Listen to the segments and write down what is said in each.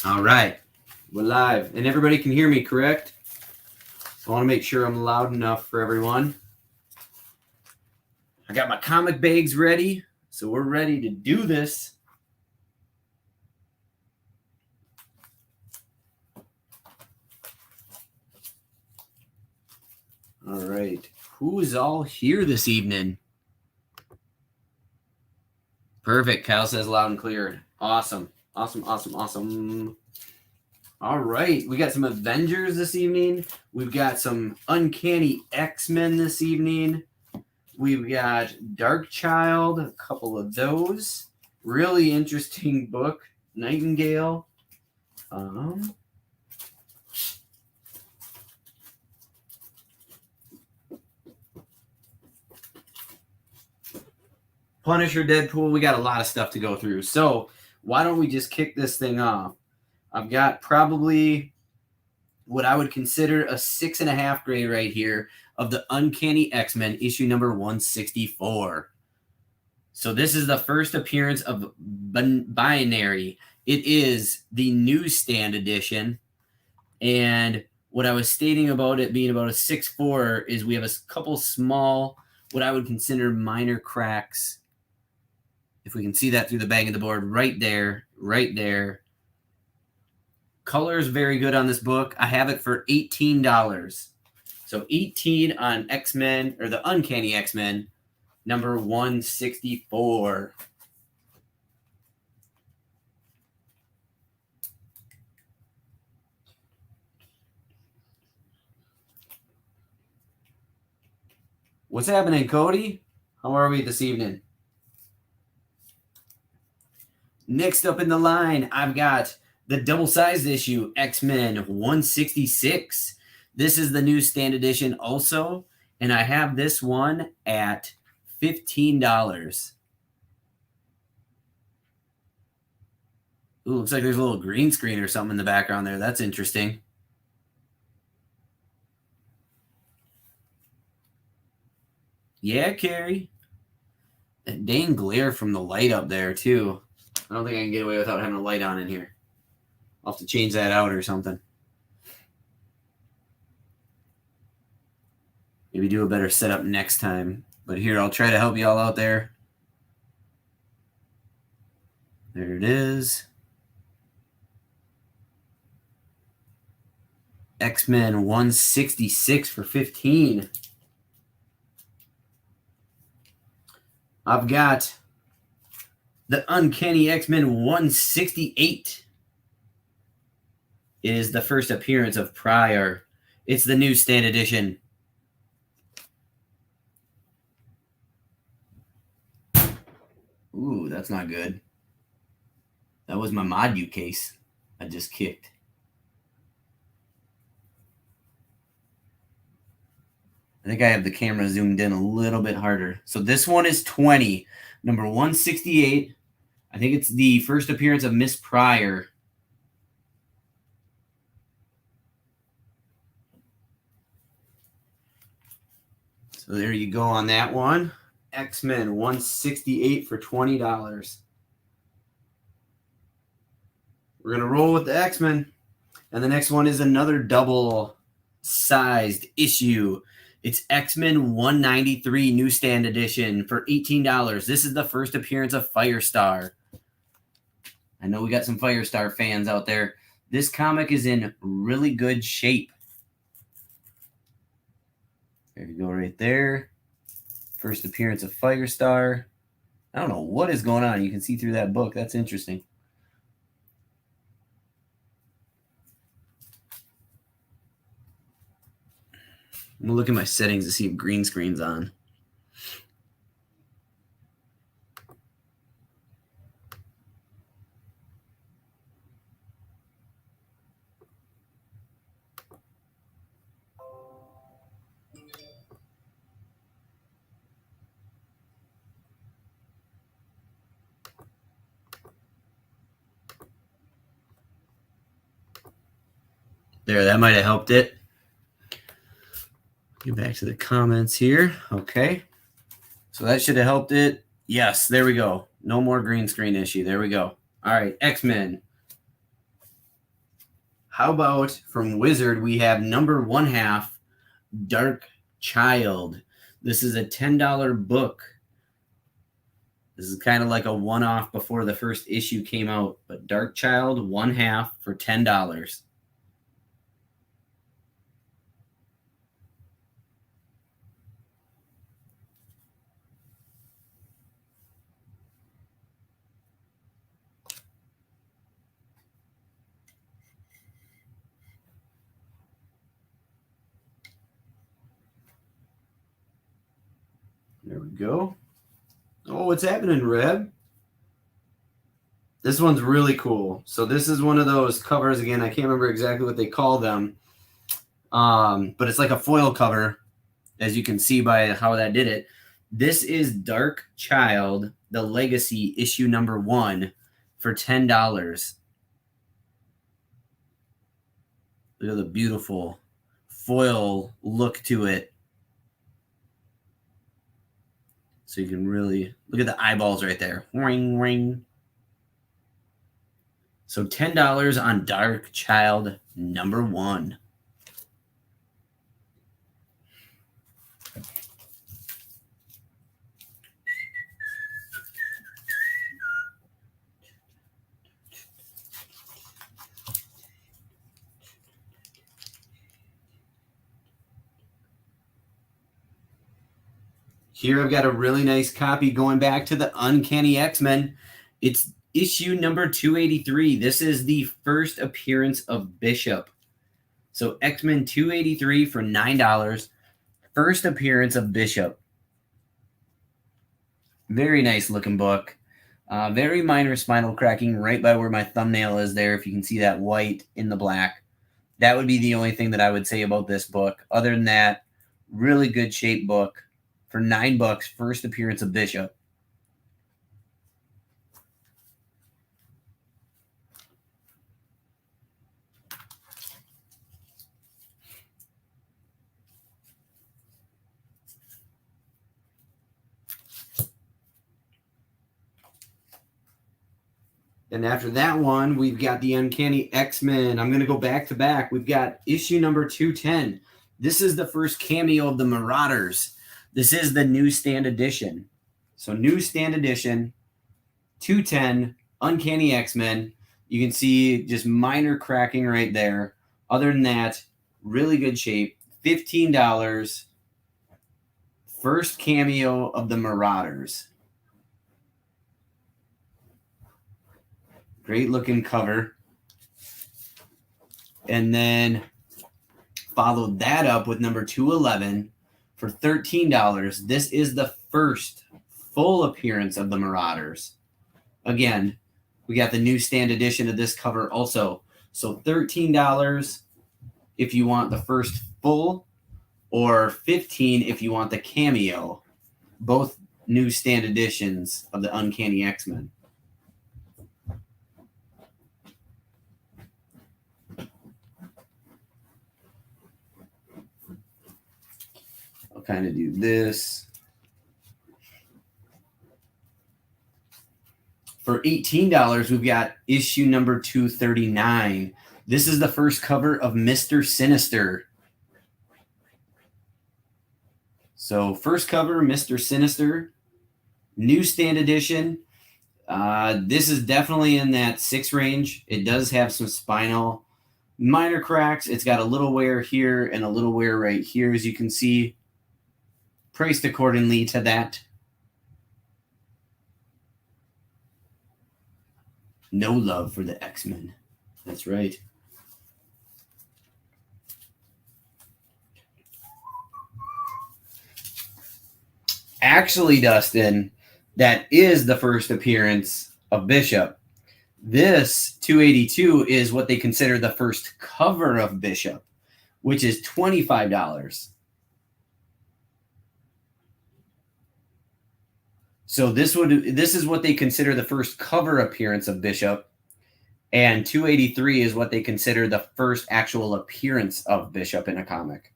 All right, we're live, and everybody can hear me, correct? So I want to make sure I'm loud enough for everyone. I got my comic bags ready, so we're ready to do this. All right, who is all here this evening? Perfect. Kyle says loud and clear. Awesome. Awesome. All right, we got some Avengers this evening. We've got some Uncanny X-Men this evening. We've got Dark Child, a couple of those. Really interesting book, Nightingale. Punisher, Deadpool, we got a lot of stuff to go through. So why don't we just kick this thing off? I've got probably what I would consider a 6.5 grade right here of the Uncanny X-Men, issue number 164. So this is the first appearance of Binary. It is the Newsstand edition. And what I was stating about it being about a 6.4 is we have a couple small, what I would consider minor cracks. If we can see that through the bag of the board, right there. Color is very good on this book. I have it for $18. So 18 on X-Men, or the Uncanny X-Men, number 164. What's happening, Cody? How are we this evening? Next up in the line, I've got the double-sized issue, X-Men 166. This is the Newsstand edition also, and I have this one at $15. Ooh, looks like there's a little green screen or something in the background there. That's interesting. Yeah, Carrie. That dang glare from the light up there, too. I don't think I can get away without having a light on in here. I'll have to change that out or something. Maybe do a better setup next time. But here, I'll try to help you all out there. There it is. X-Men 166 for $15. I've got the Uncanny X-Men 168. It is the first appearance of Pryor. It's the Newsstand edition. Ooh, that's not good. That was my Modu case I just kicked. I think I have the camera zoomed in a little bit harder. So this one is 20, number 168. I think it's the first appearance of Miss Pryor. So there you go on that one. X-Men 168 for $20. We're going to roll with the X-Men. And the next one is another double-sized issue. It's X-Men 193 Newsstand edition for $18. This is the first appearance of Firestar. I know we got some Firestar fans out there. This comic is in really good shape. There you go right there. First appearance of Firestar. I don't know what is going on. You can see through that book. That's interesting. I'm going to look at my settings to see if green screen's on. There, that might have helped it. Get back to the comments here. Okay. So that should have helped it. Yes, there we go. No more green screen issue. There we go. All right, X-Men. How about from Wizard, we have number 1/2, Dark Child. This is a $10 book. This is kind of like a one-off before the first issue came out, but Dark Child 1/2 for $10. There we go. Oh, what's happening, Reb? This one's really cool. So this is one of those covers. Again, I can't remember exactly what they call them, but it's like a foil cover, as you can see by how that did it. This is Dark Child, The Legacy, issue number 1 for $10. Look at the beautiful foil look to it. So you can really look at the eyeballs right there. Ring, ring. So $10 on Dark Child number 1. Here I've got a really nice copy going back to the Uncanny X-Men. It's issue number 283. This is the first appearance of Bishop. So X-Men 283 for $9. First appearance of Bishop. Very nice looking book. Very minor spinal cracking right by where my thumbnail is there. If you can see that white in the black. That would be the only thing that I would say about this book. Other than that, really good shape book. For $9, first appearance of Bishop. And after that one, we've got the Uncanny X-Men. I'm going to go back to back. We've got issue number 210. This is the first cameo of the Marauders. This is the Newsstand edition. So Newsstand edition, 210, Uncanny X-Men. You can see just minor cracking right there. Other than that, really good shape. $15. First cameo of the Marauders. Great looking cover. And then followed that up with number 211 for $13. This is the first full appearance of the Marauders. Again, we got the Newsstand edition of this cover also. So $13 if you want the first full, or $15 if you want the cameo. Both Newsstand editions of the Uncanny X-Men. I'll kind of do this. For $18, we've got issue number 239. This is the first cover of Mr. Sinister. So first cover, Mr. Sinister. Newsstand edition. This is definitely in that 6 range. It does have some spinal minor cracks. It's got a little wear here and a little wear right here, as you can see. Priced accordingly to that. No love for the X-Men. That's right. Actually, Dustin, that is the first appearance of Bishop. This 282 is what they consider the first cover of Bishop, which is $25. So this is what they consider the first cover appearance of Bishop, and 283 is what they consider the first actual appearance of Bishop in a comic.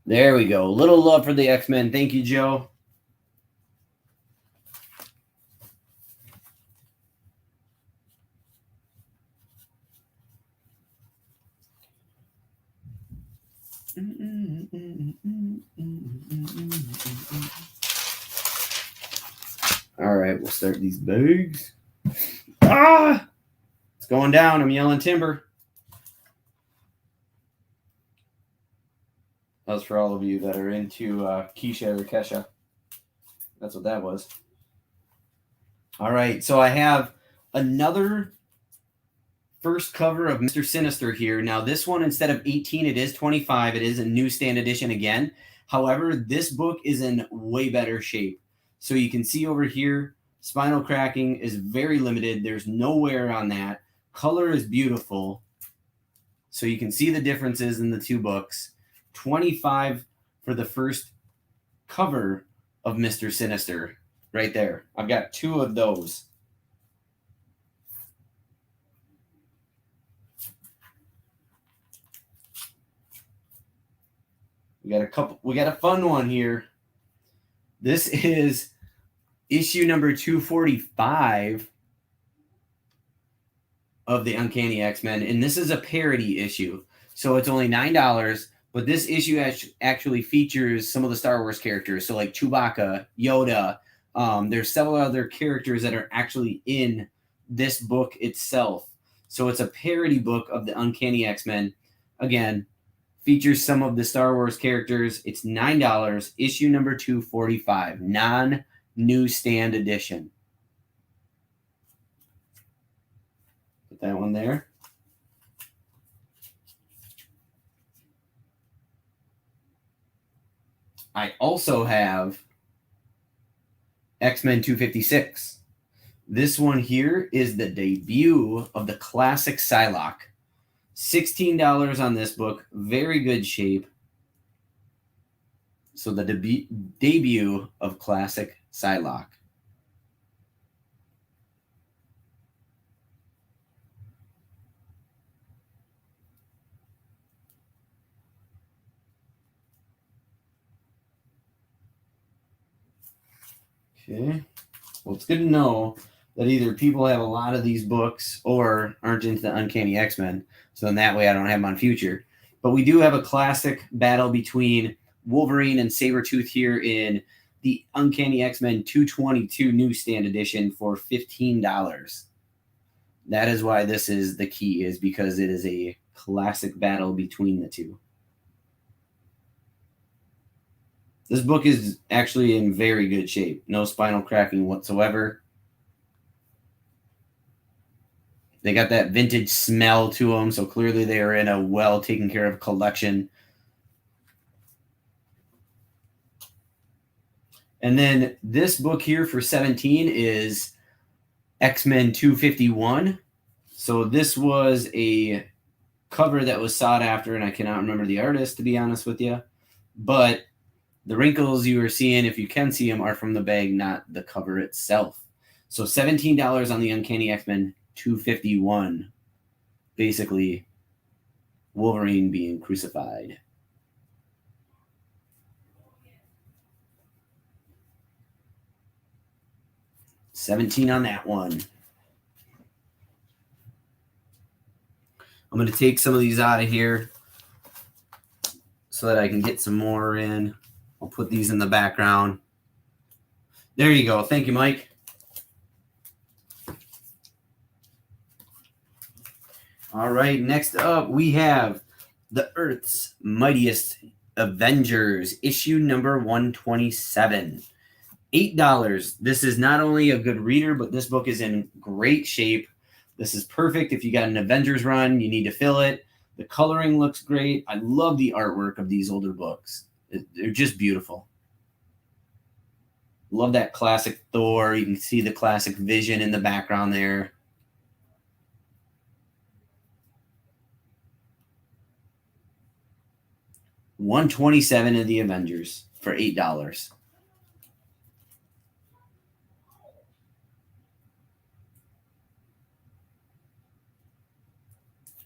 There we go. Little love for the X-Men. Thank you, Joe. All right, we'll start these bags. Ah! It's going down. I'm yelling timber. That's for all of you that are into Keisha or Kesha. That's what that was. All right, so I have another first cover of Mr. Sinister here. Now, this one, instead of 18, it is 25. It is a newsstand edition again. However, this book is in way better shape. So you can see over here, spinal cracking is very limited. There's no wear on that. Color is beautiful. So you can see the differences in the two books. 25 for the first cover of Mr. Sinister right there. I've got two of those. We got a fun one here. This is issue number 245 of the Uncanny X-Men, and this is a parody issue. So it's only $9, but this issue actually features some of the Star Wars characters. So like Chewbacca, Yoda, there's several other characters that are actually in this book itself. So it's a parody book of the Uncanny X-Men. Again, features some of the Star Wars characters. It's $9, issue number 245, non-newsstand edition. Put that one there. I also have X-Men 256. This one here is the debut of the classic Psylocke. $16 on this book. Very good shape. So the debut of classic Psylocke. Okay. Well, it's good to know that either people have a lot of these books or aren't into the Uncanny X-Men. So in that way, I don't have them on future. But we do have a classic battle between Wolverine and Sabertooth here in the Uncanny X-Men 222 newsstand edition for $15. That is why this is the key, is because it is a classic battle between the two. This book is actually in very good shape. No spinal cracking whatsoever. They got that vintage smell to them, so clearly they are in a well taken care of collection. And then this book here for $17 is X-Men 251. So this was a cover that was sought after, and I cannot remember the artist, to be honest with you. But the wrinkles you are seeing, if you can see them, are from the bag, not the cover itself. So $17 on the Uncanny X-Men 251. Basically, Wolverine being crucified. $17 on that one. I'm going to take some of these out of here so that I can get some more in. I'll put these in the background. There you go. Thank you, Mike. All right, next up we have the Earth's Mightiest Avengers, issue number 127. $8. This is not only a good reader, but this book is in great shape. This is perfect if you got an Avengers run, you need to fill it. The coloring looks great. I love the artwork of these older books. They're just beautiful. Love that classic Thor. You can see the classic Vision in the background there. $127 of the Avengers for $8.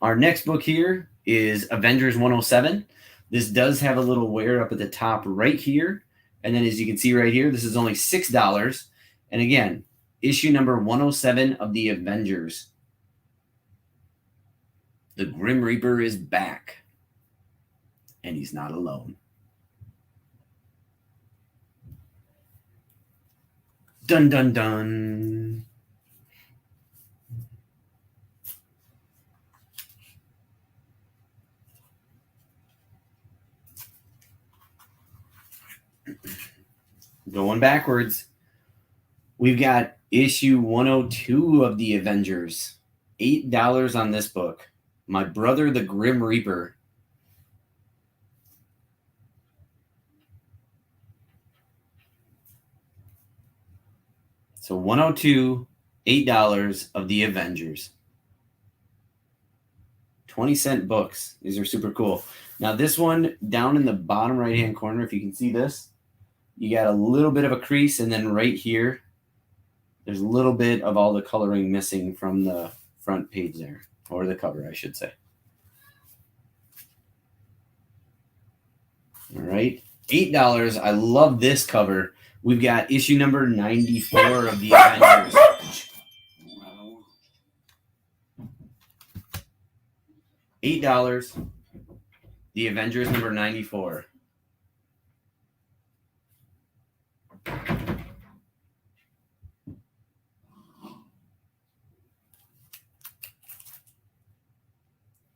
Our next book here is Avengers 107. This does have a little wear up at the top right here. And then as you can see right here, this is only $6. And again, issue number 107 of the Avengers. The Grim Reaper is back. and he's not alone. Dun, dun, dun. Going backwards, we've got issue 102 of the Avengers. $8 on this book. My Brother the Grim Reaper. So 102, $8 of the Avengers. 20-cent books. These are super cool. Now this one down in the bottom right-hand corner, if you can see this, you got a little bit of a crease, and then right here, there's a little bit of all the coloring missing from the front page there, or the cover, I should say. All right, $8. I love this cover. We've got issue number 94 of the Avengers. $8. The Avengers number 94.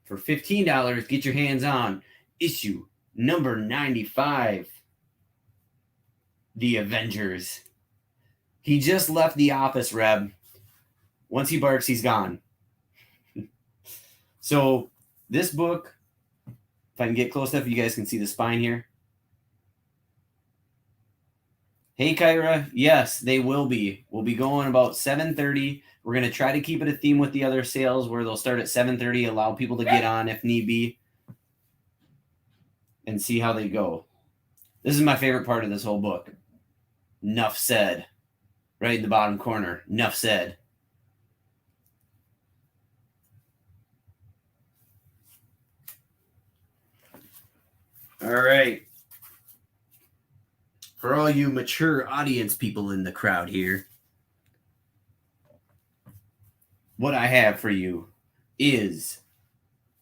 For $15, get your hands on issue number 95. The Avengers. He just left the office, Reb. Once he barks, he's gone. So this book, if I can get close enough, you guys can see the spine here. Hey, Kyra. Yes, they will be. We'll be going about 7:30. We're going to try to keep it a theme with the other sales where they'll start at 7:30, allow people to get on if need be, and see how they go. This is my favorite part of this whole book. Nuff said. Right in the bottom corner. Nuff said. All right. For all you mature audience people in the crowd here, what I have for you is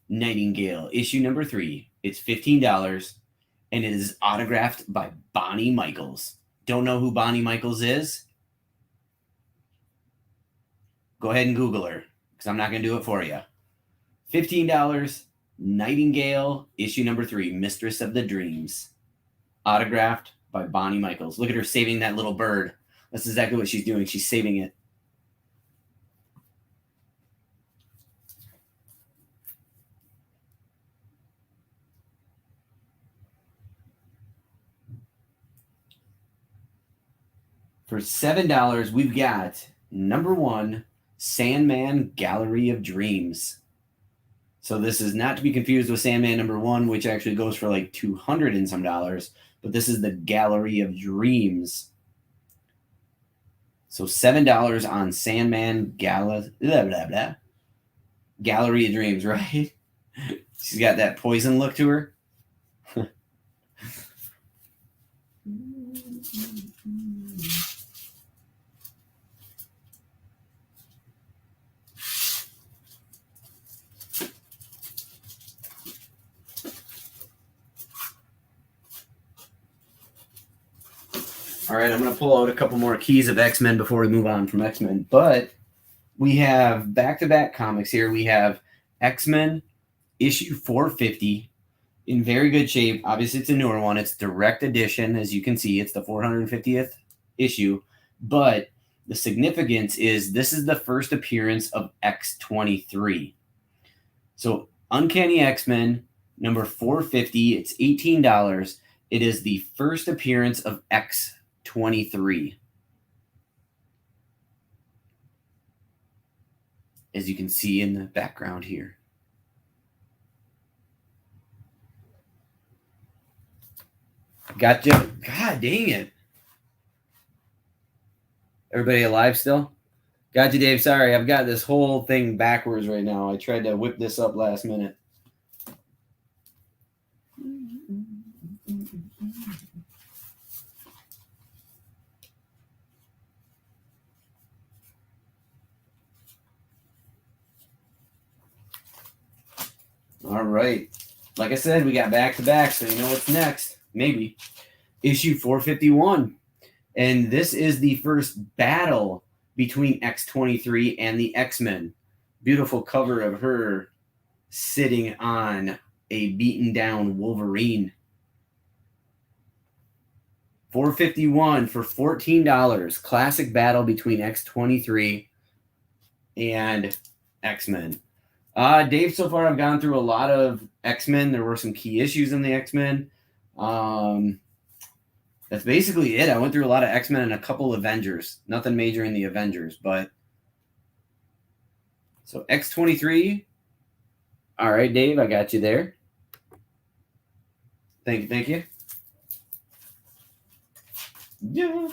Nightingale, issue number 3. It's $15, and it is autographed by Bonnie Michaels. Don't know who Bonnie Michaels is? Go ahead and Google her, because I'm not going to do it for you. $15, Nightingale, issue number 3, Mistress of the Dreams. Autographed by Bonnie Michaels. Look at her saving that little bird. That's exactly what she's doing. She's saving it. For $7, we've got number 1, Sandman Gallery of Dreams. So this is not to be confused with Sandman number 1, which actually goes for like $200 and some dollars. But this is the Gallery of Dreams. So $7 on Sandman Gallery of Dreams, right? She's got that poison look to her. All right, I'm going to pull out a couple more keys of X-Men before we move on from X-Men. But we have back-to-back comics here. We have X-Men issue 450 in very good shape. Obviously, it's a newer one. It's direct edition. As you can see, it's the 450th issue. But the significance is this is the first appearance of X-23. So Uncanny X-Men, number 450. It's $18. It is the first appearance of X-23. As you can see in the background here. Gotcha. God dang it. Everybody alive still? Gotcha, Dave. Sorry, I've got this whole thing backwards right now. I tried to whip this up last minute. All right. like I said, we got back-to-back, so you know what's next. Maybe. Issue 451. And this is the first battle between X-23 and the X-Men. Beautiful cover of her sitting on a beaten-down Wolverine. $4.51 for $14. Classic battle between X-23 and X-Men. Dave, so far I've gone through a lot of X-Men. There were some key issues in the X-Men. That's basically it. I went through a lot of X-Men and a couple Avengers. Nothing major in the Avengers, but... So X-23. All right, Dave, I got you there. Thank you. Yeah.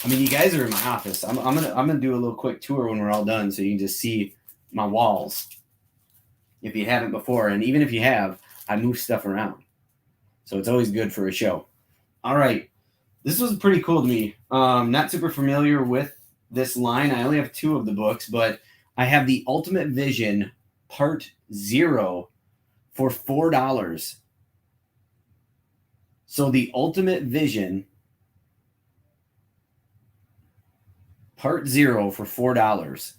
I mean, you guys are in my office. I'm gonna do a little quick tour when we're all done, so you can just see my walls. If you haven't before, and even if you have, I move stuff around, so it's always good for a show. All right, this was pretty cool to me. Not super familiar with this line. I only have 2 of the books, but I have the Ultimate Vision Part 0 for $4. So the Ultimate Vision Part 0 for $4.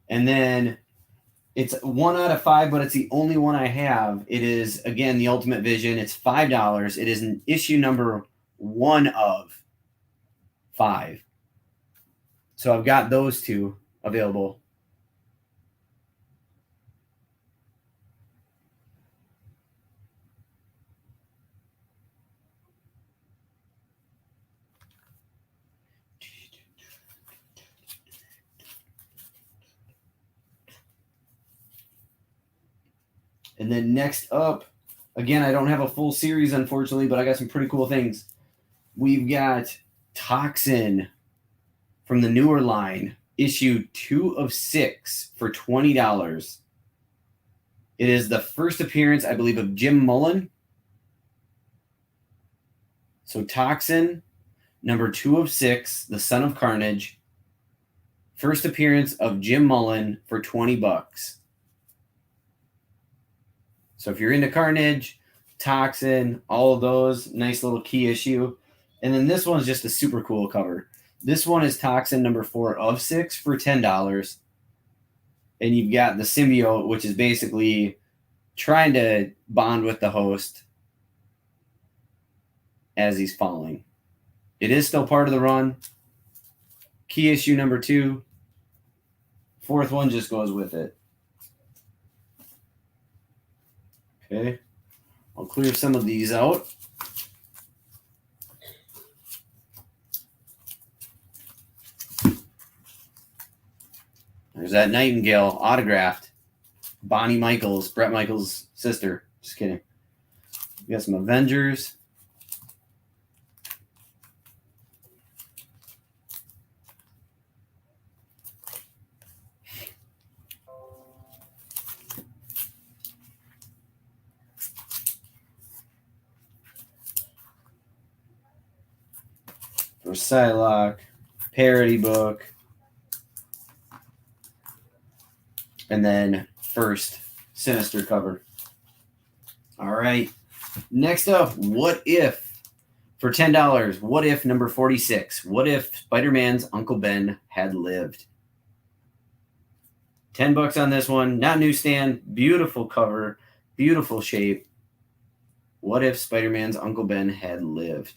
And then it's 1 out of 5, but it's the only one I have. It is, again, the Ultimate Vision. It's $5. It is an issue number 1 of 5. So I've got those 2 available. And then next up, again, I don't have a full series, unfortunately, but I got some pretty cool things. We've got Toxin from the newer line, issue 2 of 6 for $20. It is the first appearance, I believe, of Jim Mullen. So Toxin, number 2 of 6, the Son of Carnage. First appearance of Jim Mullen for $20. So if you're into Carnage, Toxin, all of those, nice little key issue. And then this one's just a super cool cover. This one is Toxin number 4 of 6 for $10. And you've got the symbiote, which is basically trying to bond with the host as he's falling. It is still part of the run. Key issue number 2. 4th one just goes with it. Okay. I'll clear some of these out. There's that Nightingale autographed. Bonnie Michaels, Brett Michaels' sister. Just kidding. We got some Avengers. For Psylocke, parody book. And then first Sinister cover. All right. Next up, What If? For $10. What If number 46? What if Spider-Man's Uncle Ben had lived? $10 on this one. Not Newsstand. Beautiful cover. Beautiful shape. What if Spider-Man's Uncle Ben had lived?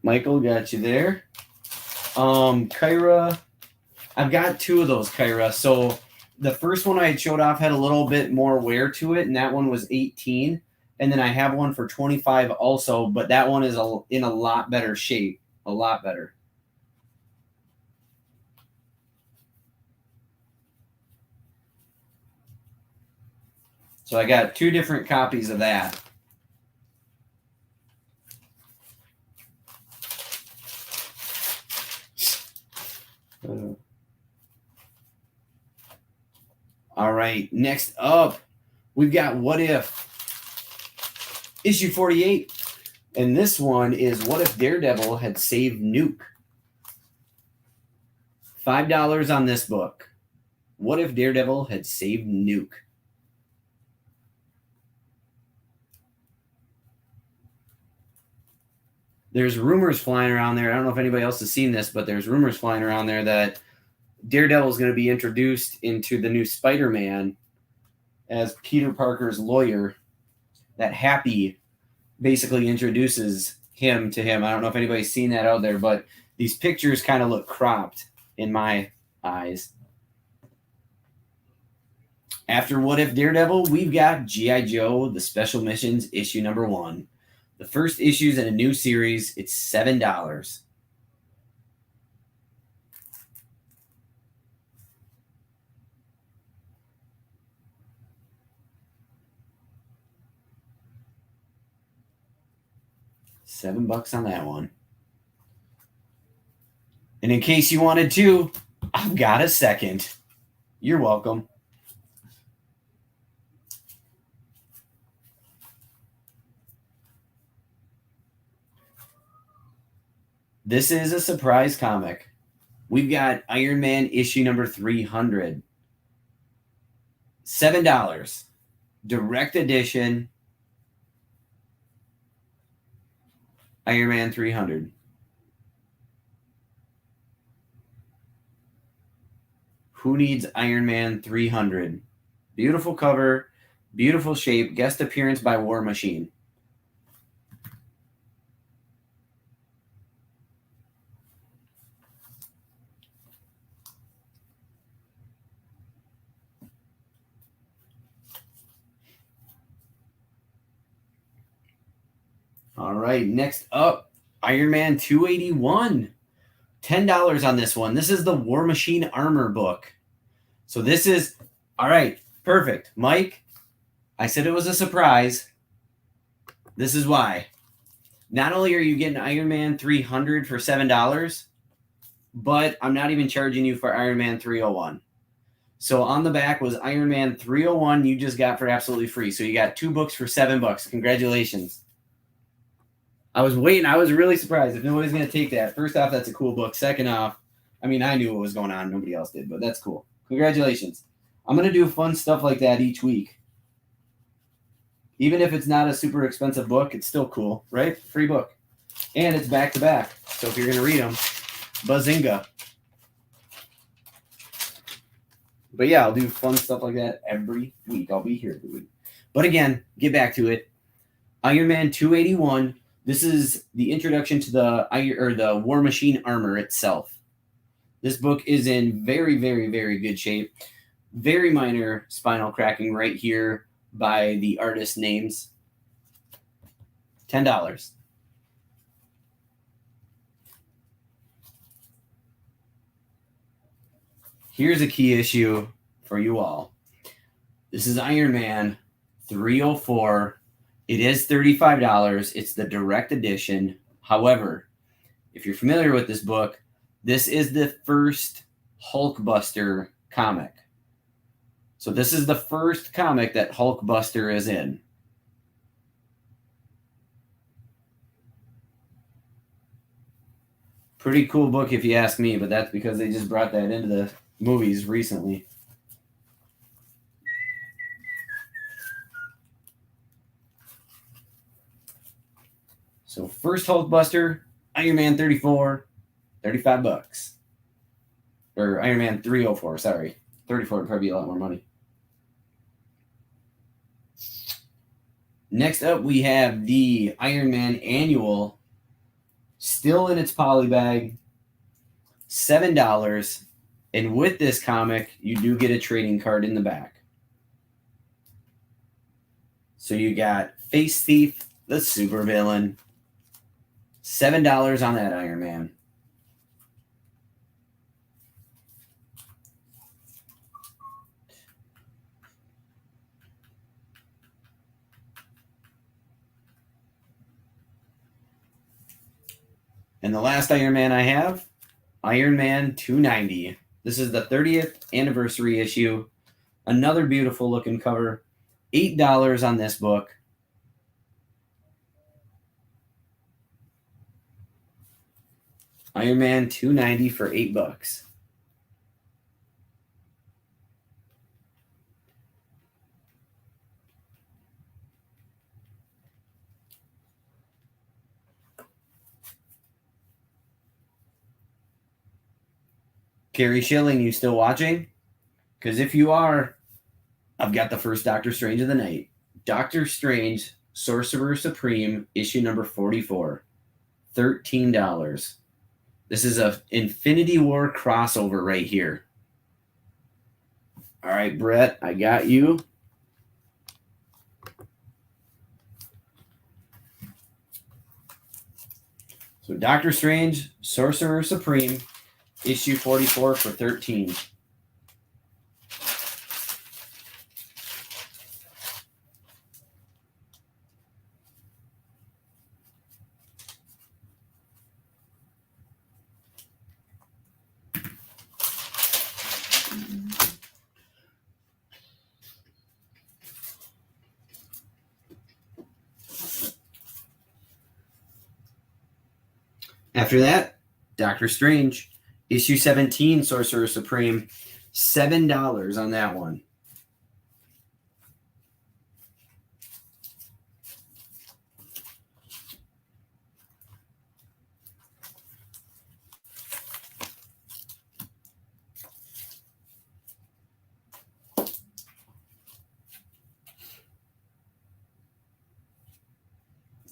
Michael, got you there. Kyra, I've got 2 of those Kyra. So the first one I had showed off had a little bit more wear to it, and that one was 18. And then I have one for 25 also, but that one is in a lot better shape. A lot better. So I got 2 different copies of that. All right, next up, we've got What If, issue 48. And this one is What If Daredevil Had Saved Nuke? $5 on this book. What if Daredevil had saved Nuke? There's rumors flying around there. I don't know if anybody else has seen this, but there's rumors flying around there that Daredevil is going to be introduced into the new Spider-Man as Peter Parker's lawyer. That Happy basically introduces him to him. I don't know if anybody's seen that out there, but these pictures kind of look cropped in my eyes. After What If Daredevil, we've got G.I. Joe, The Special Missions, issue number 1. The first issue's in a new series. It's $7. $7 on that one. And in case you wanted to, I've got a second. You're welcome. This is a surprise comic. We've got Iron Man issue number 300. $7. Direct edition. Iron Man 300. Who needs Iron Man 300? Beautiful cover, beautiful shape, guest appearance by War Machine. All right, next up, Iron Man 281. $10 on this one. This is the War Machine Armor book. So this is, all right, perfect. Mike, I said it was a surprise. This is why. Not only are you getting Iron Man 300 for $7, but I'm not even charging you for Iron Man 301. So on the back was Iron Man 301 you just got for absolutely free. So you got 2 books for $7. Congratulations. I was waiting. I was really surprised if nobody's going to take that. First off, that's a cool book. Second off, I mean, I knew what was going on. Nobody else did, but that's cool. Congratulations. I'm going to do fun stuff like that each week. Even if it's not a super expensive book, it's still cool, right? Free book. And it's back to back. So if you're going to read them, bazinga. But yeah, I'll do fun stuff like that every week. I'll be here every week. But again, get back to it. Iron Man 281. This is the introduction to the War Machine armor itself. This book is in very, very, very good shape. Very minor spinal cracking right here by the artist names. $10. Here's a key issue for you all. This is Iron Man 304. It is $35. It's the direct edition. However, if you're familiar with this book, this is the first Hulkbuster comic. So this is the first comic that Hulkbuster is in. Pretty cool book if you ask me, but that's because they just brought that into the movies recently. So first Hulkbuster, Iron Man 34, $35. Or Iron Man 304, sorry. 34 would probably be a lot more money. Next up, we have the Iron Man Annual, still in its poly bag, $7. And with this comic, you do get a trading card in the back. So you got Face Thief, the supervillain, $7 on that Iron Man. And the last Iron Man I have, Iron Man 290. This is the 30th anniversary issue. Another beautiful looking cover. $8 on this book. Iron Man 290 for $8. Carrie Schilling, you still watching? Because if you are, I've got the first Doctor Strange of the night. Doctor Strange, Sorcerer Supreme, issue number 44. $13. This is a Infinity War crossover right here. All right, Brett, I got you. So Doctor Strange, Sorcerer Supreme, issue 44 for $13. After that, Doctor Strange, issue 17, Sorcerer Supreme, $7 on that one.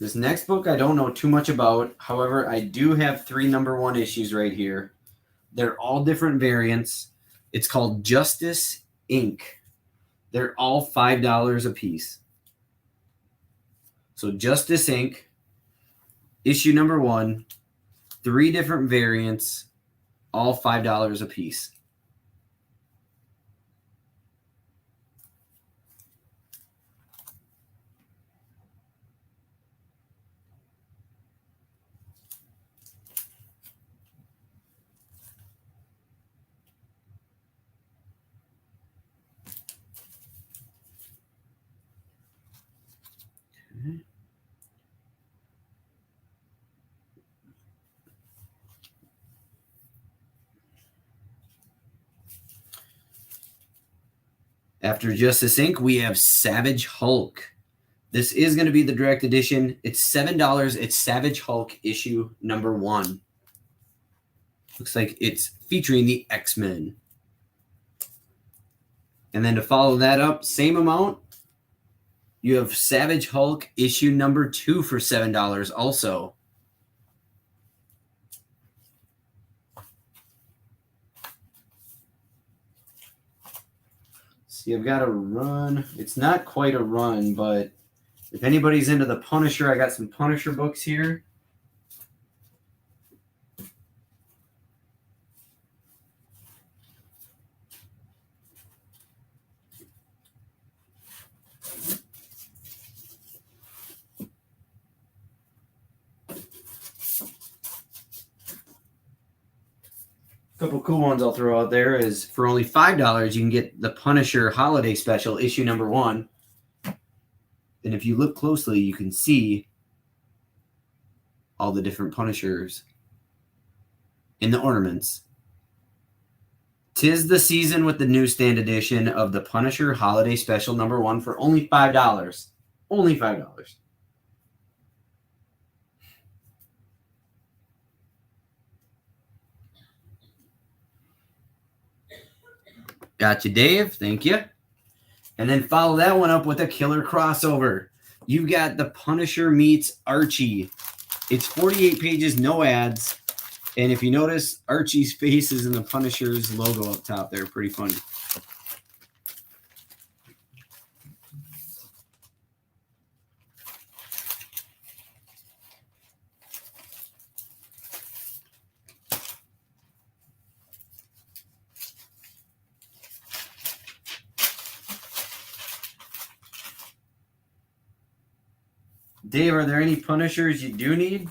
This next book I don't know too much about. However, I do have 3 #1 issues right here. They're all different variants. It's called Justice Inc. They're all $5 a piece. So Justice Inc., issue #1, 3 different variants, all $5 a piece. After Justice Inc., we have Savage Hulk. This is going to be the direct edition. It's $7. It's Savage Hulk issue #1. Looks like it's featuring the X-Men. And then to follow that up, same amount, you have Savage Hulk issue #2 for $7 also. See, I've got a run. It's not quite a run, but if anybody's into the Punisher, I got some Punisher books here. Couple cool ones I'll throw out there is for only $5 you can get the Punisher Holiday Special issue #1. And if you look closely, you can see all the different Punishers in the ornaments. 'Tis the season with the Newsstand edition of the Punisher Holiday Special #1 for only $5. Only $5. Got you, Dave. Thank you. And then follow that one up with a killer crossover. You've got the Punisher meets Archie. It's 48 pages, no ads. And if you notice, Archie's face is in the Punisher's logo up top there. Pretty funny. Dave, are there any Punishers you do need?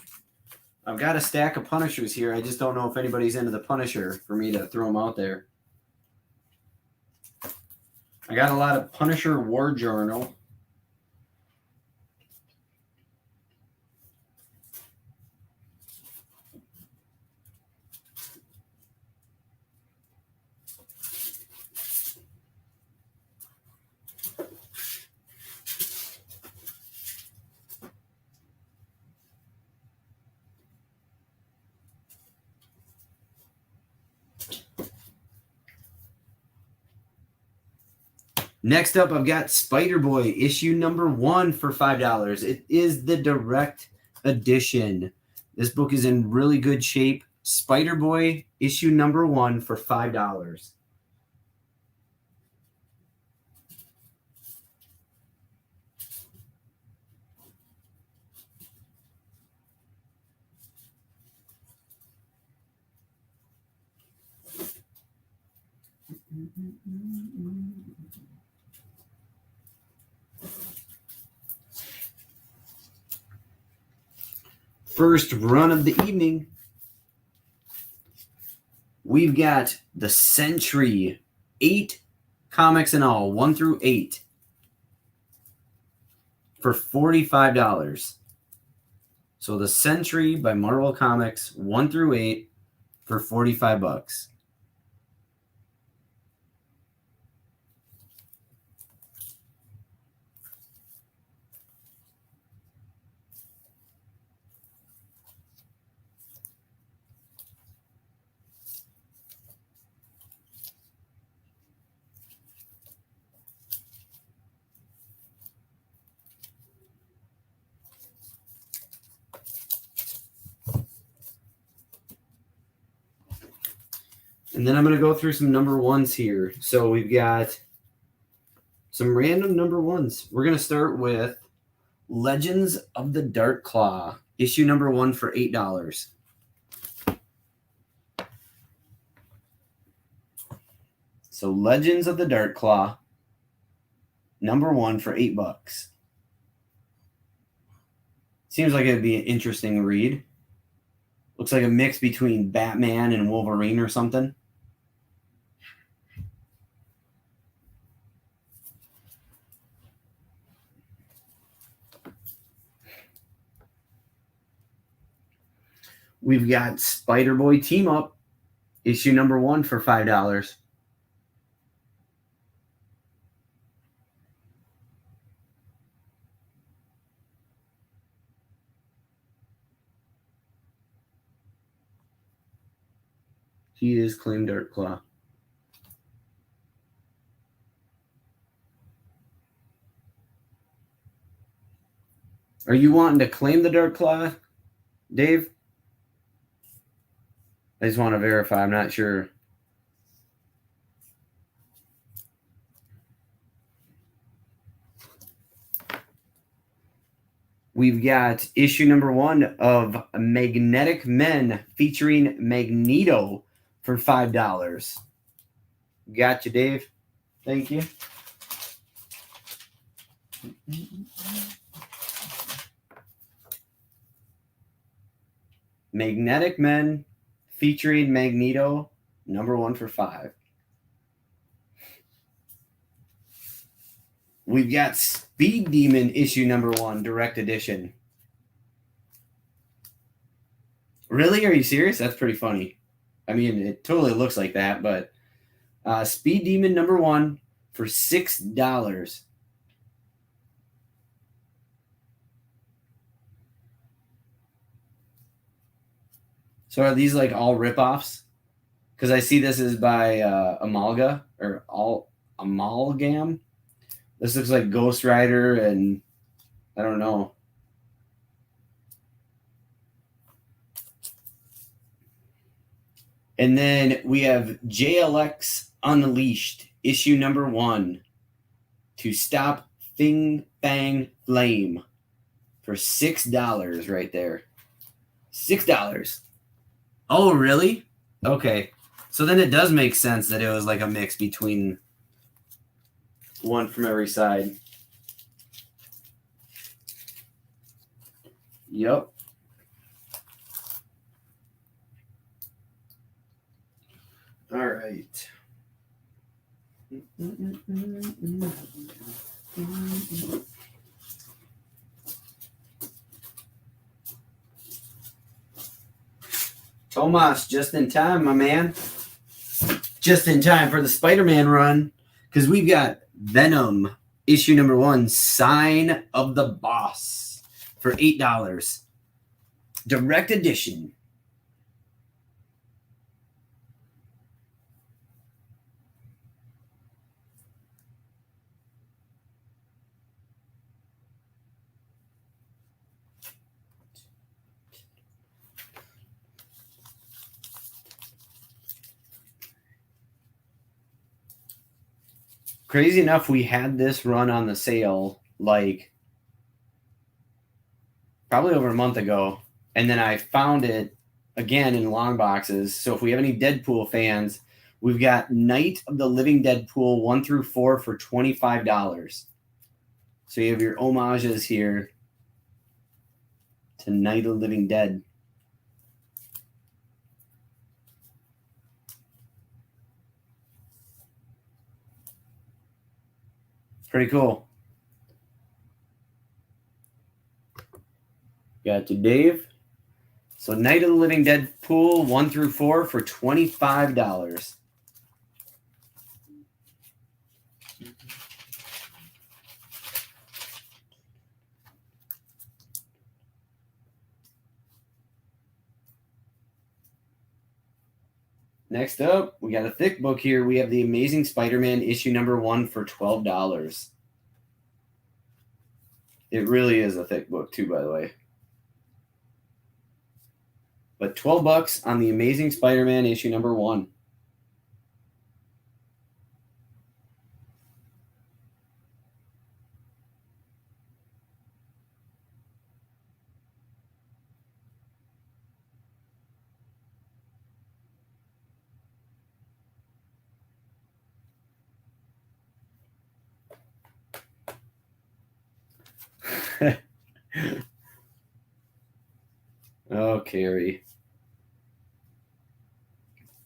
I've got a stack of Punishers here. I just don't know if anybody's into the Punisher for me to throw them out there. I got a lot of Punisher War Journal. Next up, I've got Spider-Boy, issue number 1 for $5. It is the direct edition. This book is in really good shape. Spider-Boy, issue number 1 for $5. First run of the evening, we've got the Sentry, 8 comics in all, 1 through 8, for $45. So the Sentry by Marvel Comics, 1 through 8, for $45. And then I'm going to go through some number 1s here. So we've got some random number 1s. We're going to start with Legends of the Dark Claw, issue number 1 for $8. So Legends of the Dark Claw, number 1 for $8. Seems like it'd be an interesting read. Looks like a mix between Batman and Wolverine or something. We've got Spider-Boy Team Up, issue number 1 for $5. He is claimed Dark Claw. Are you wanting to claim the Dark Claw, Dave? I just want to verify. I'm not sure. We've got issue number 1 of Magnetic Men featuring Magneto for $5. Gotcha, Dave. Thank you. Magnetic Men featuring Magneto, number 1 for $5. We've got Speed Demon issue number 1, direct edition. Really? Are you serious? That's pretty funny. I mean, it totally looks like that, but Speed Demon number 1 for $6. So are these like all ripoffs? Because I see this is by Amalga or Amalgam. This looks like Ghost Rider and I don't know. And then we have JLX Unleashed, issue number 1, to stop Fing Fang Flame for $6 right there. $6. Oh, really? Okay. So then it does make sense that it was like a mix between one from every side. Yep. All right. Tomas, just in time, my man. Just in time for the Spider-Man run, because we've got Venom, issue number 1, Sign of the Boss, for $8. Direct edition. Crazy enough, we had this run on the sale like probably over a month ago, and then I found it again in long boxes. So if we have any Deadpool fans, we've got Night of the Living Deadpool 1 through 4 for $25. So you have your homages here to Night of the Living Dead. Pretty cool. Got to Dave. So Night of the Living Deadpool 1 through 4 for $25. Next up, we got a thick book here. We have The Amazing Spider-Man issue number 1 for $12. It really is a thick book too, by the way. But $12 on The Amazing Spider-Man issue number 1. Oh, Carrie.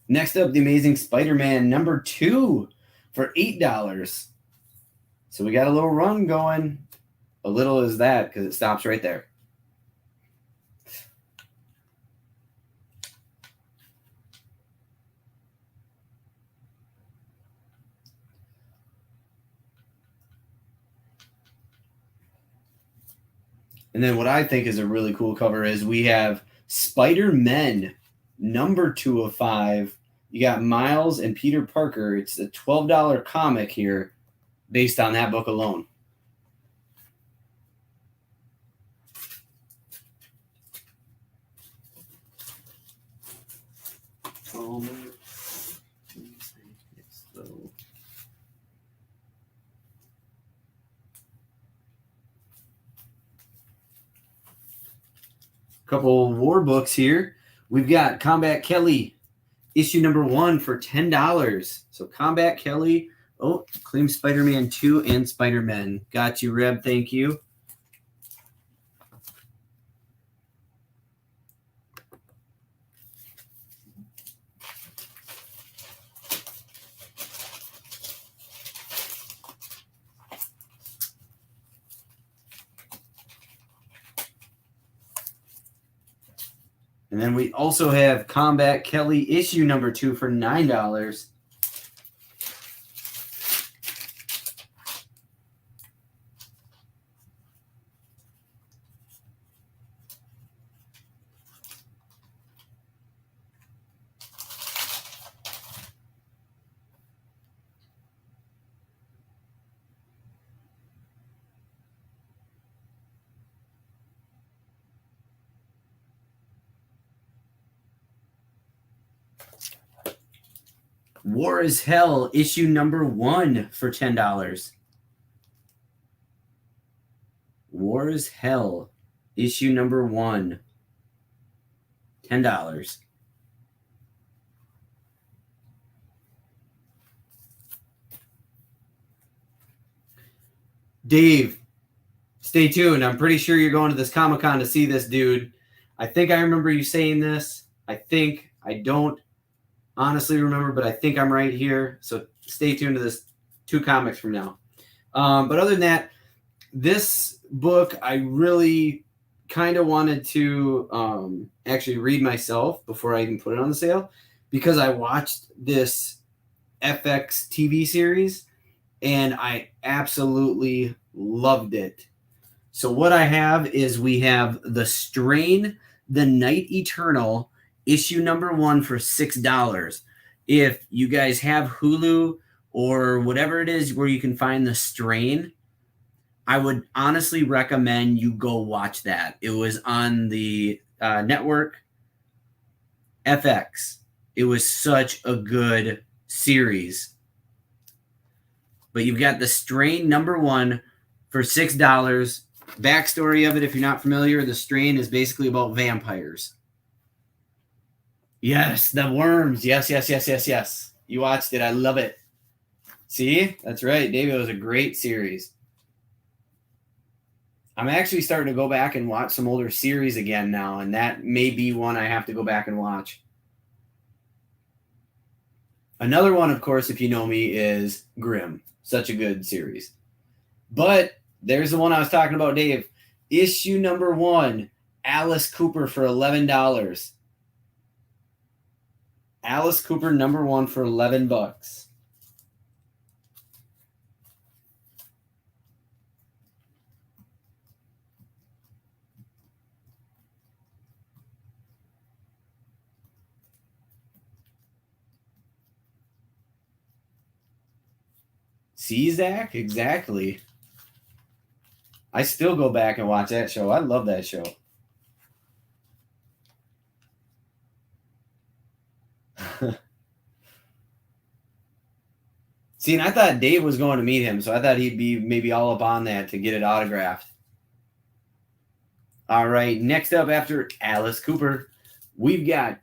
Next up, The Amazing Spider-Man number 2 for $8. So we got a little run going. A little is that because it stops right there. And then what I think is a really cool cover is we have Spider-Men number 2 of 5. You got Miles and Peter Parker. It's a $12 comic here based on that book alone. Couple war books here. We've got Combat Kelly, issue number 1 for $10. So Combat Kelly. Oh, claim Spider-Man 2 and Spider-Man. Got you, Reb. Thank you. And then we also have Combat Kelly issue number 2 for $9. War is Hell, issue number 1 for $10. War is Hell, issue number 1, $10. Dave, stay tuned. I'm pretty sure you're going to this Comic-Con to see this dude. I think I remember you saying this. I don't honestly remember, but I think I'm right here. So stay tuned to this 2 comics from now. But other than that, this book I really kind of wanted to actually read myself before I even put it on the sale, because I watched this FX TV series and I absolutely loved it. So what I have is we have The Strain, The Night Eternal, issue number 1 for $6. If you guys have Hulu or whatever it is where you can find The Strain, I would honestly recommend you go watch that. It was on the network FX. It was such a good series. But you've got The Strain number 1 for $6. Backstory of it, if you're not familiar, The Strain is basically about vampires. Yes, the worms. Yes. You watched it. I love it. See? That's right, David. It was a great series. I'm actually starting to go back and watch some older series again now, and that may be one I have to go back and watch. Another one, of course, if you know me, is Grimm. Such a good series. But there's the one I was talking about, Dave. Issue number 1, Alice Cooper for $11. Alice Cooper number 1 for $11. See, Zach? Exactly. I still go back and watch that show. I love that show. See, and I thought Dave was going to meet him, so I thought he'd be maybe all up on that to get it autographed. All right, next up after Alice Cooper, we've got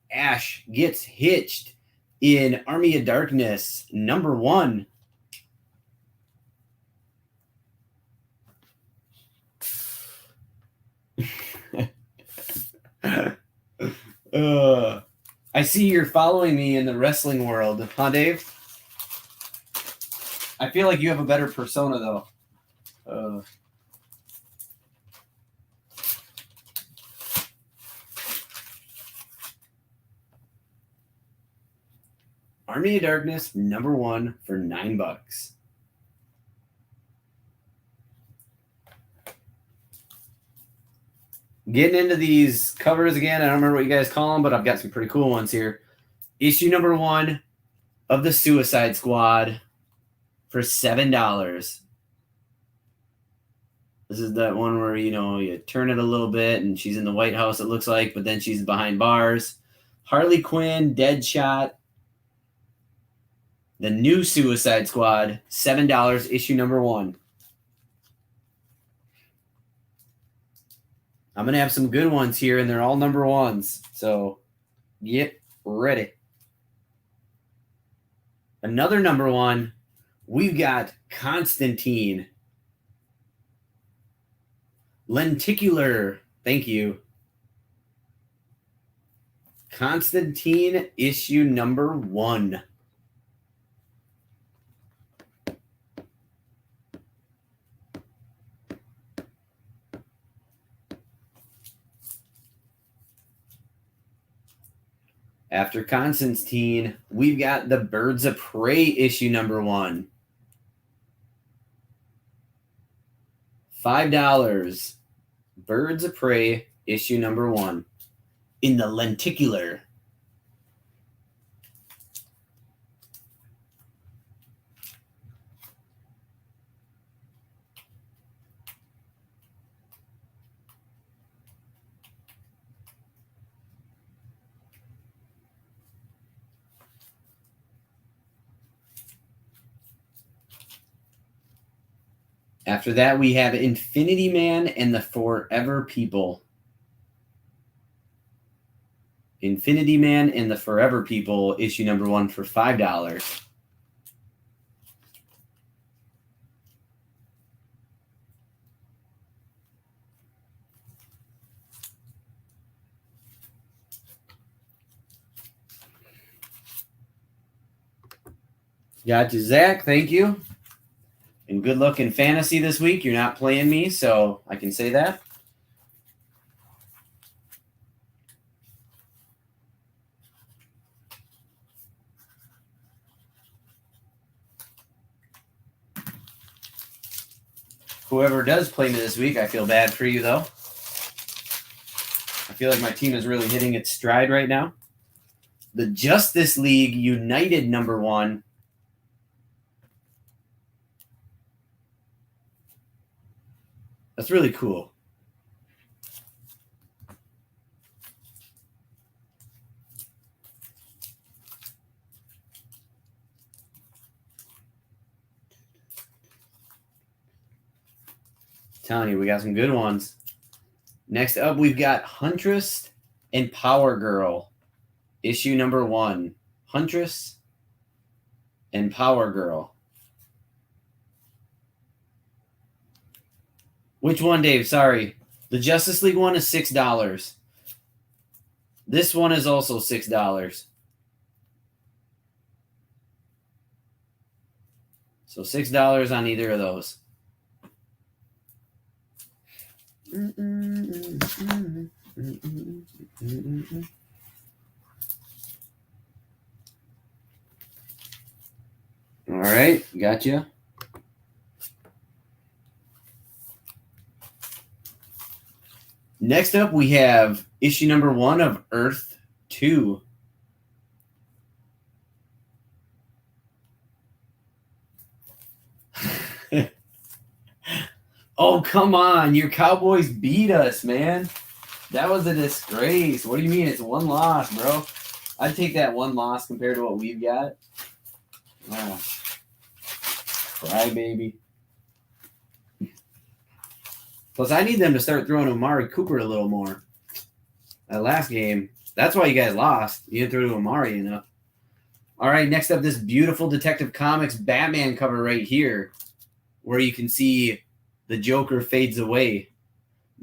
Ash Gets Hitched in Army of Darkness number 1. I see you're following me in the wrestling world, huh, Dave? I feel like you have a better persona, though. Army of Darkness number 1 for $9. Getting into these covers again. I don't remember what you guys call them, but I've got some pretty cool ones here. Issue number 1 of the Suicide Squad for $7. This is that one where, you turn it a little bit and she's in the White House, it looks like, but then she's behind bars. Harley Quinn, Deadshot. The new Suicide Squad, $7, issue number 1. I'm going to have some good ones here, and they're all number 1s. So get ready. Another number 1, we've got Constantine. Lenticular. Thank you. Constantine, issue number 1. After Constantine, we've got the Birds of Prey issue number 1. $5. Birds of Prey issue number 1 in the lenticular. After that, we have Infinity Man and the Forever People. Infinity Man and the Forever People, issue number 1 for $5. Got you, Zach. Thank you. And good luck in fantasy this week. You're not playing me, so I can say that. Whoever does play me this week, I feel bad for you, though. I feel like my team is really hitting its stride right now. The Justice League United #1. That's really cool. Telling you, we got some good ones. Next up, we've got Huntress and Power Girl. Issue #1. Huntress and Power Girl. Which one, Dave? Sorry. The Justice League one is $6. This one is also $6. So $6 on either of those. All right, gotcha. Next up, we have issue #1 of Earth 2. Oh, come on. Your Cowboys beat us, man. That was a disgrace. What do you mean? It's one loss, bro. I'd take that one loss compared to what we've got. Wow. Cry, baby. Plus, I need them to start throwing Amari Cooper a little more. That last game, that's why you guys lost. You didn't throw to Amari enough. All right, next up, this beautiful Detective Comics Batman cover right here, where you can see the Joker fades away.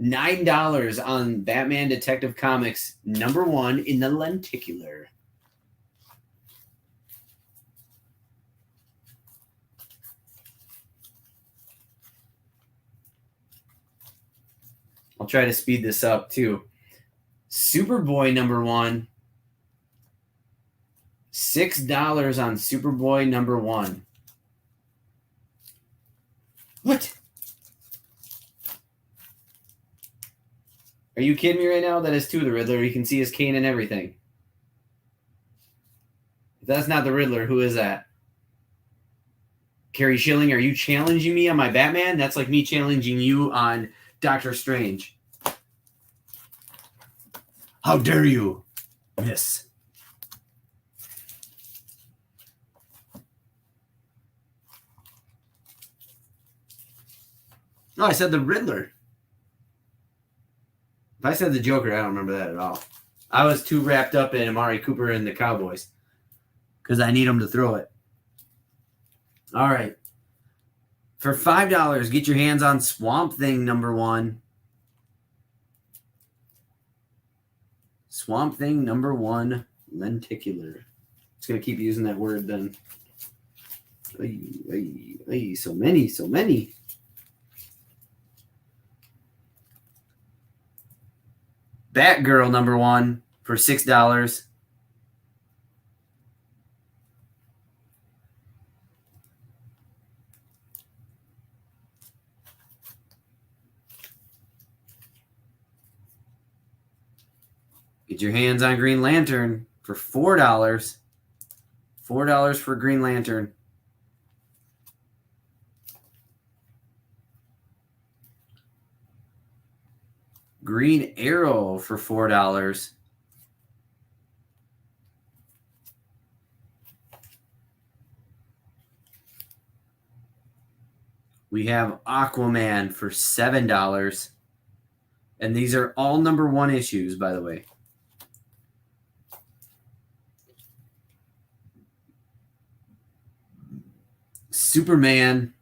$9 on Batman Detective Comics #1 in the lenticular. I'll try to speed this up too. Superboy #1. $6 on Superboy #1. What? Are you kidding me right now? That is 2 the Riddler. You can see his cane and everything. If that's not the Riddler, who is that? Carrie Schilling, are you challenging me on my Batman? That's like me challenging you on Doctor Strange. How dare you, miss? No, I said the Riddler. If I said the Joker, I don't remember that at all. I was too wrapped up in Amari Cooper and the Cowboys because I need them to throw it. All right. For $5, get your hands on Swamp Thing #1. Swamp Thing #1 lenticular. Just going to keep using that word then. So many, so many. Batgirl #1 for $6. Get your hands on Green Lantern for $4. $4 for Green Lantern. Green Arrow for $4. We have Aquaman for $7. And these are all #1 issues, by the way. Superman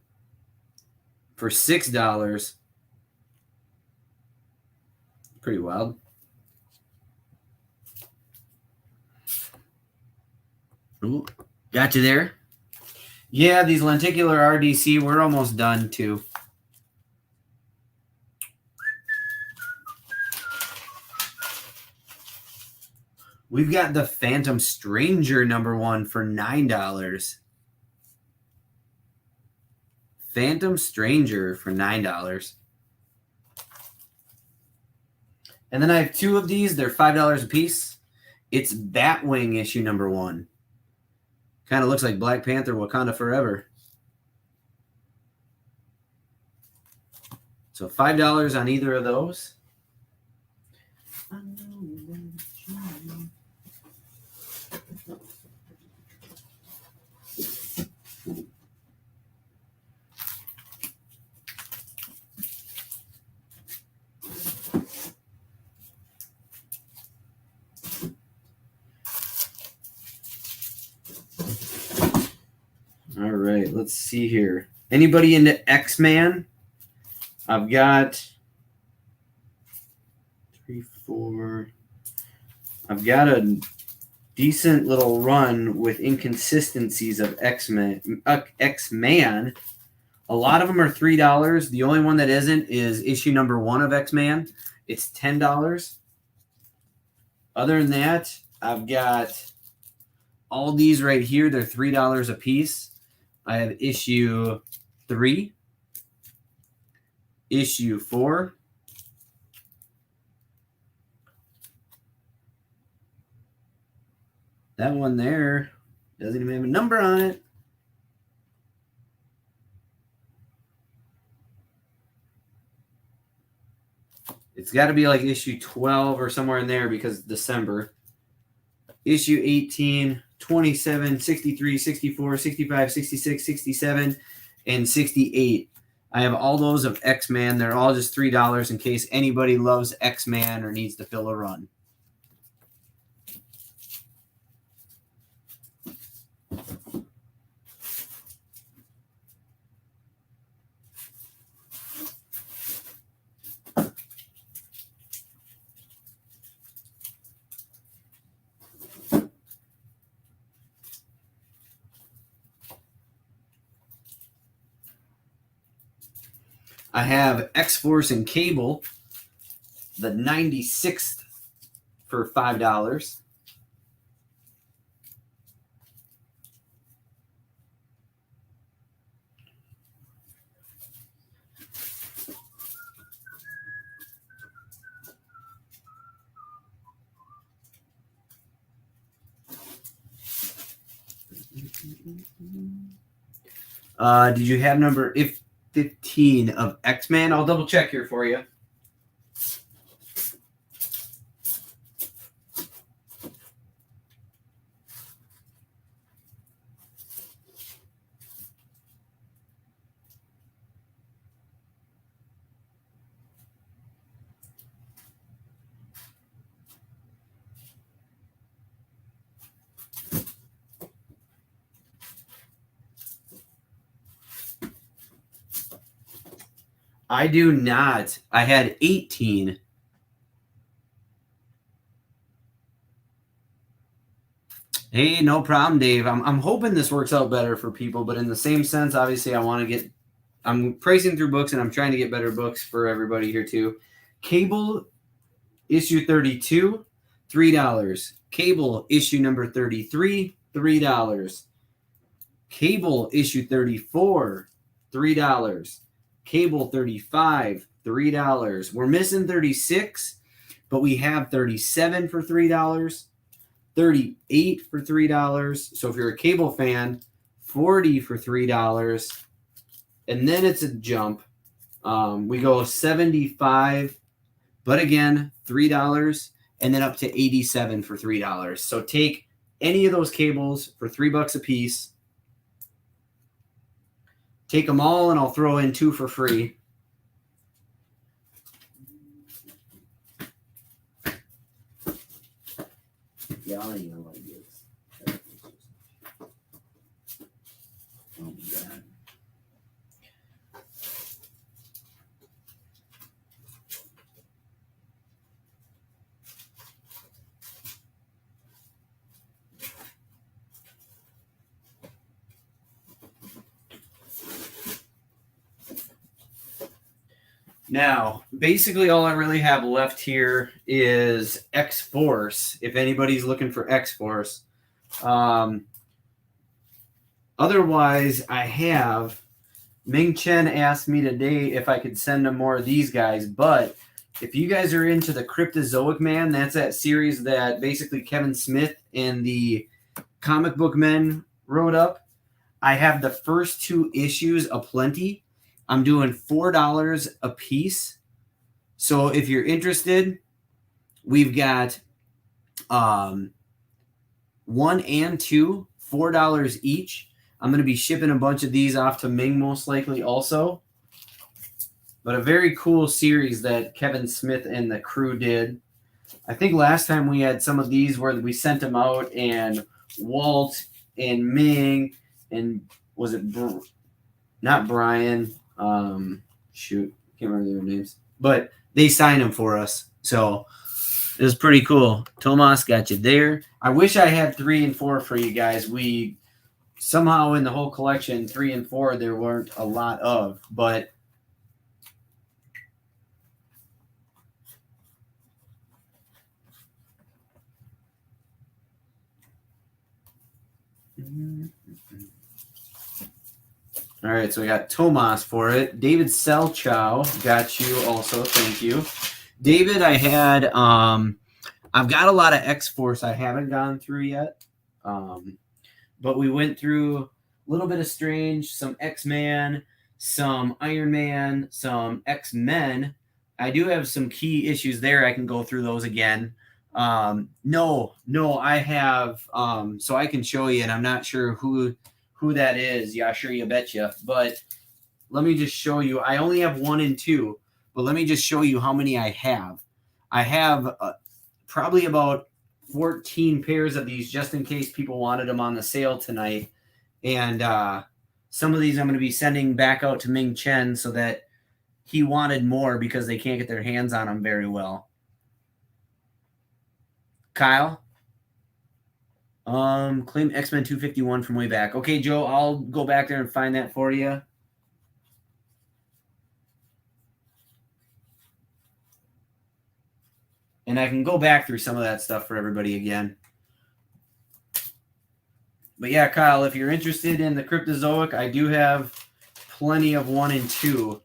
for $6. Pretty wild. Ooh, got you there. Yeah, these lenticular RDC, we're almost done too. We've got the Phantom Stranger #1 for $9. Phantom Stranger for $9. And then I have 2 of these. They're $5 a piece. It's Batwing issue #1. Kind of looks like Black Panther Wakanda Forever. So $5 on either of those. All right, let's see here. Anybody into X-Men? I've got 3, 4. I've got a decent little run with inconsistencies of X-Men. X-Man. A lot of them are $3. The only one that isn't is issue #1 of X-Man. It's $10. Other than that, I've got all these right here. They're $3 a piece. I have issue 3, issue 4, that one there doesn't even have a number on it. It's got to be like issue 12 or somewhere in there because it's December. Issue 18, 27, 63, 64, 65, 66, 67, and 68. I have all those of X-Man. They're all just $3 in case anybody loves X-Man or needs to fill a run. I have X-Force and Cable, the 96th for $5. Did you have number 15 of X-Men? I'll double check here for you. I do not. I had 18. Hey, no problem, Dave. I'm hoping this works out better for people, but in the same sense, obviously, I'm pricing through books and I'm trying to get better books for everybody here too. Cable issue 32, $3. Cable issue number 33, $3. Cable issue 34, $3. Cable 35, $3. We're missing 36, but we have 37 for $3, 38 for $3. So if you're a Cable fan, 40 for $3. And then it's a jump. We go 75, but again, $3, and then up to 87 for $3. So take any of those cables for $3 a piece. Take them all, and I'll throw in 2 for free. Yeah, I don't know what it is. Oh, God. Now, basically all I really have left here is X-Force, if anybody's looking for X-Force. Otherwise, I have... Ming Chen asked me today if I could send him more of these guys, but if you guys are into the Cryptozoic Man, that's that series that basically Kevin Smith and the comic book men wrote up. I have the first 2 issues aplenty. I'm doing $4 a piece. So if you're interested, we've got 1 and 2, $4 each. I'm going to be shipping a bunch of these off to Ming most likely also. But a very cool series that Kevin Smith and the crew did. I think last time we had some of these where we sent them out, and Walt and Ming and was it not Brian? Shoot, can't remember their names, but they signed them for us, so it was pretty cool. Tomas got you there. I wish I had 3 and 4 for you guys. We somehow in the whole collection 3 and 4 there weren't a lot of, but all right, so we got Tomas for it. David Selchow got you also. Thank you. David, I had, I've got a lot of X-Force I haven't gone through yet. But we went through a little bit of Strange, some X-Man, some Iron Man, some X-Men. I do have some key issues there. I can go through those again. No, I have, so I can show you, and I'm not sure who that is. Yeah, sure, you betcha. But let me just show you. I only have 1 and 2, but let me just show you how many I have. I have probably about 14 pairs of these just in case people wanted them on the sale tonight. And some of these I'm going to be sending back out to Ming Chen so that he wanted more because they can't get their hands on them very well. Kyle? Claim X-Men 251 from way back. Okay, Joe, I'll go back there and find that for you. And I can go back through some of that stuff for everybody again. But yeah, Kyle, if you're interested in the Cryptozoic, I do have plenty of 1 and 2.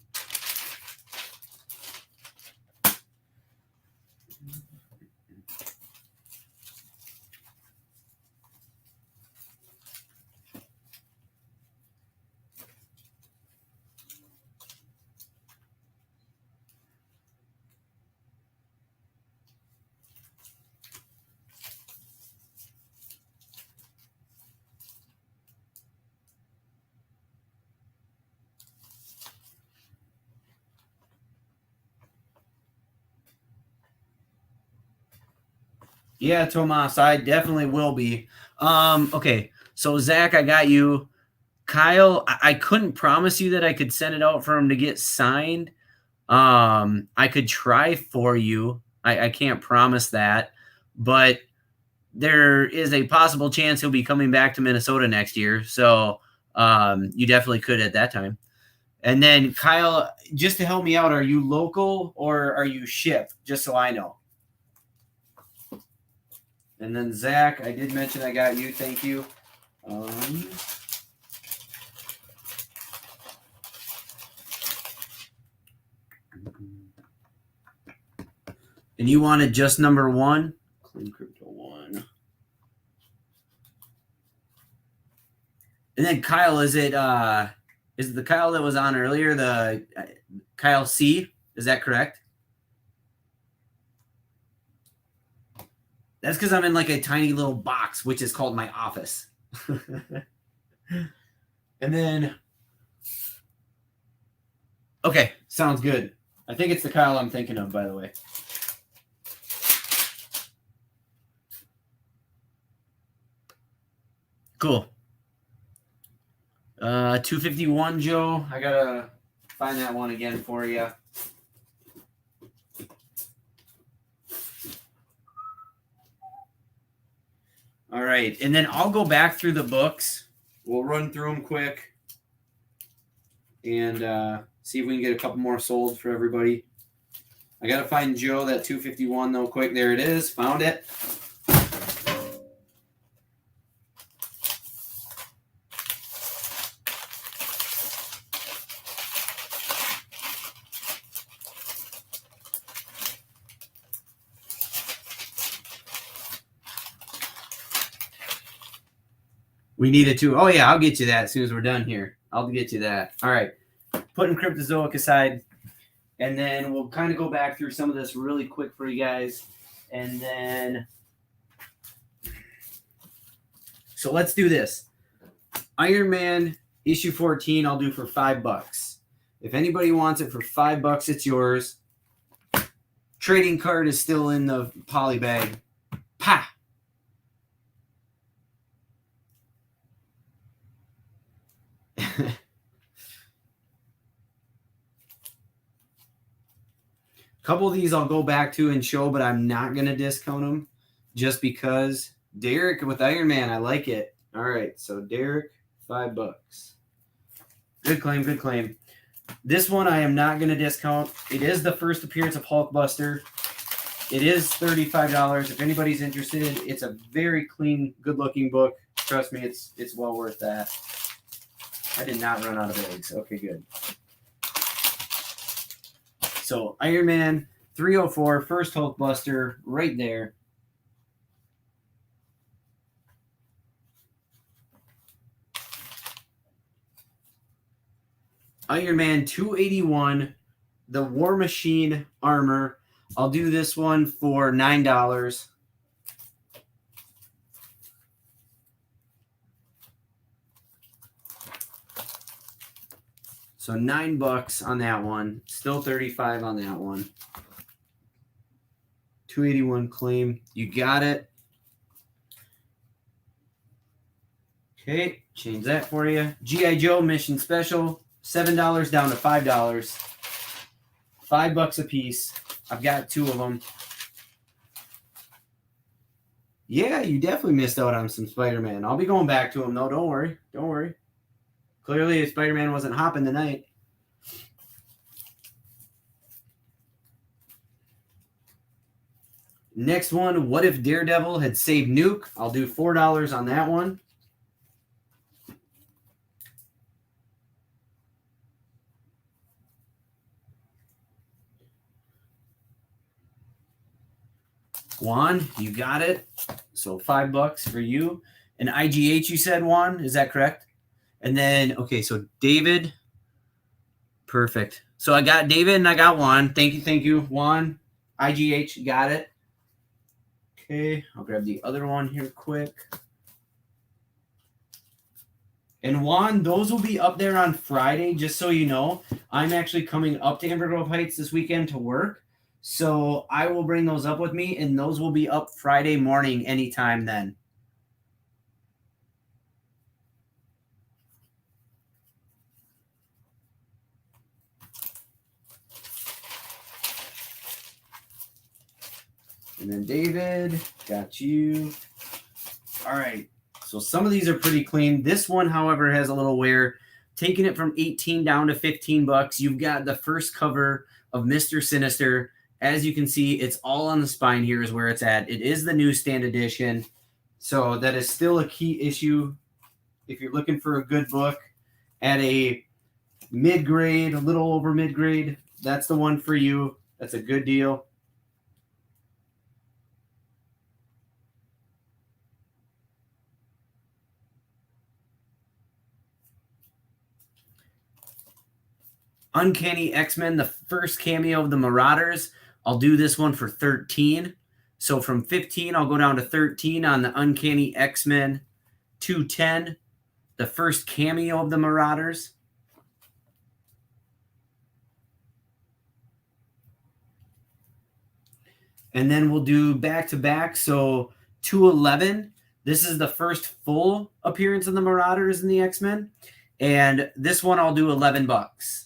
Yeah, Tomas, I definitely will be. Okay, so Zach, I got you. Kyle, I couldn't promise you that I could send it out for him to get signed. I could try for you. I can't promise that, but there is a possible chance he'll be coming back to Minnesota next year. So you definitely could at that time. And then Kyle, just to help me out, are you local or are you shipped? Just so I know. And then Zach, I did mention I got you. Thank you. And you wanted just number 1? Clean Crypto 1. And then Kyle, is it the Kyle that was on earlier, the Kyle C? Is that correct? That's because I'm in like a tiny little box, which is called my office. And then, okay, sounds good. I think it's the Kyle I'm thinking of, by the way. Cool. 251, Joe. I gotta find that one again for you. All right, and then I'll go back through the books. We'll run through them quick and See if we can get a couple more sold for everybody. I got to find Joe that 251 though quick. There it is. Found it. We needed to. Oh, yeah, I'll get you that as soon as we're done here. I'll get you that. All right. Putting Cryptozoic aside. And then we'll kind of go back through some of this really quick for you guys. And then. So let's do this. Iron Man issue 14, I'll do for $5. If anybody wants it for $5, it's yours. Trading card is still in the poly bag. Pa! Couple of these I'll go back to and show, but I'm not going to discount them just because. Derek with Iron Man, I like it. All right, so Derek, $5. Good claim, good claim. This one I am not going to discount. It is the first appearance of Hulkbuster. It is $35. If anybody's interested, it's a very clean, good-looking book. Trust me, it's well worth that. I did not run out of eggs. Okay, good. So Iron Man 304, first Hulkbuster, right there. Iron Man 281, the War Machine armor. I'll do this one for $9. So $9 on that one. Still $35 on that one. 281 claim. You got it. Okay, change that for you. G.I. Joe Mission Special. $7 down to $5. $5 a piece. I've got 2 of them. Yeah, you definitely missed out on some Spider-Man. I'll be going back to them, though. Don't worry. Don't worry. Clearly, Spider-Man wasn't hopping tonight. Next one, what if Daredevil had saved Nuke? I'll do $4 on that one. Juan, you got it. So $5 for you. And IGH, you said, Juan? Is that correct? And then, okay, so David. Perfect. So I got David and I got Juan. Thank you, Juan. IGH, got it. Okay, I'll grab the other one here quick. And Juan, those will be up there on Friday, just so you know. I'm actually coming up to Amber Grove Heights this weekend to work. So I will bring those up with me, and those will be up Friday morning anytime then. And then David, got you. All right. So some of these are pretty clean. This one, however, has a little wear. Taking it from 18 down to $15. You've got the first cover of Mr. Sinister. As you can see, it's all on the spine here is where it's at. It is the newsstand edition. So that is still a key issue if you're looking for a good book at a mid-grade, a little over mid-grade. That's the one for you. That's a good deal. Uncanny X-Men, the first cameo of the Marauders. I'll do this one for $13. So from 15, I'll go down to 13 on the Uncanny X-Men 210, the first cameo of the Marauders. And then we'll do back-to-back. So 211, this is the first full appearance of the Marauders in the X-Men. And this one I'll do $11.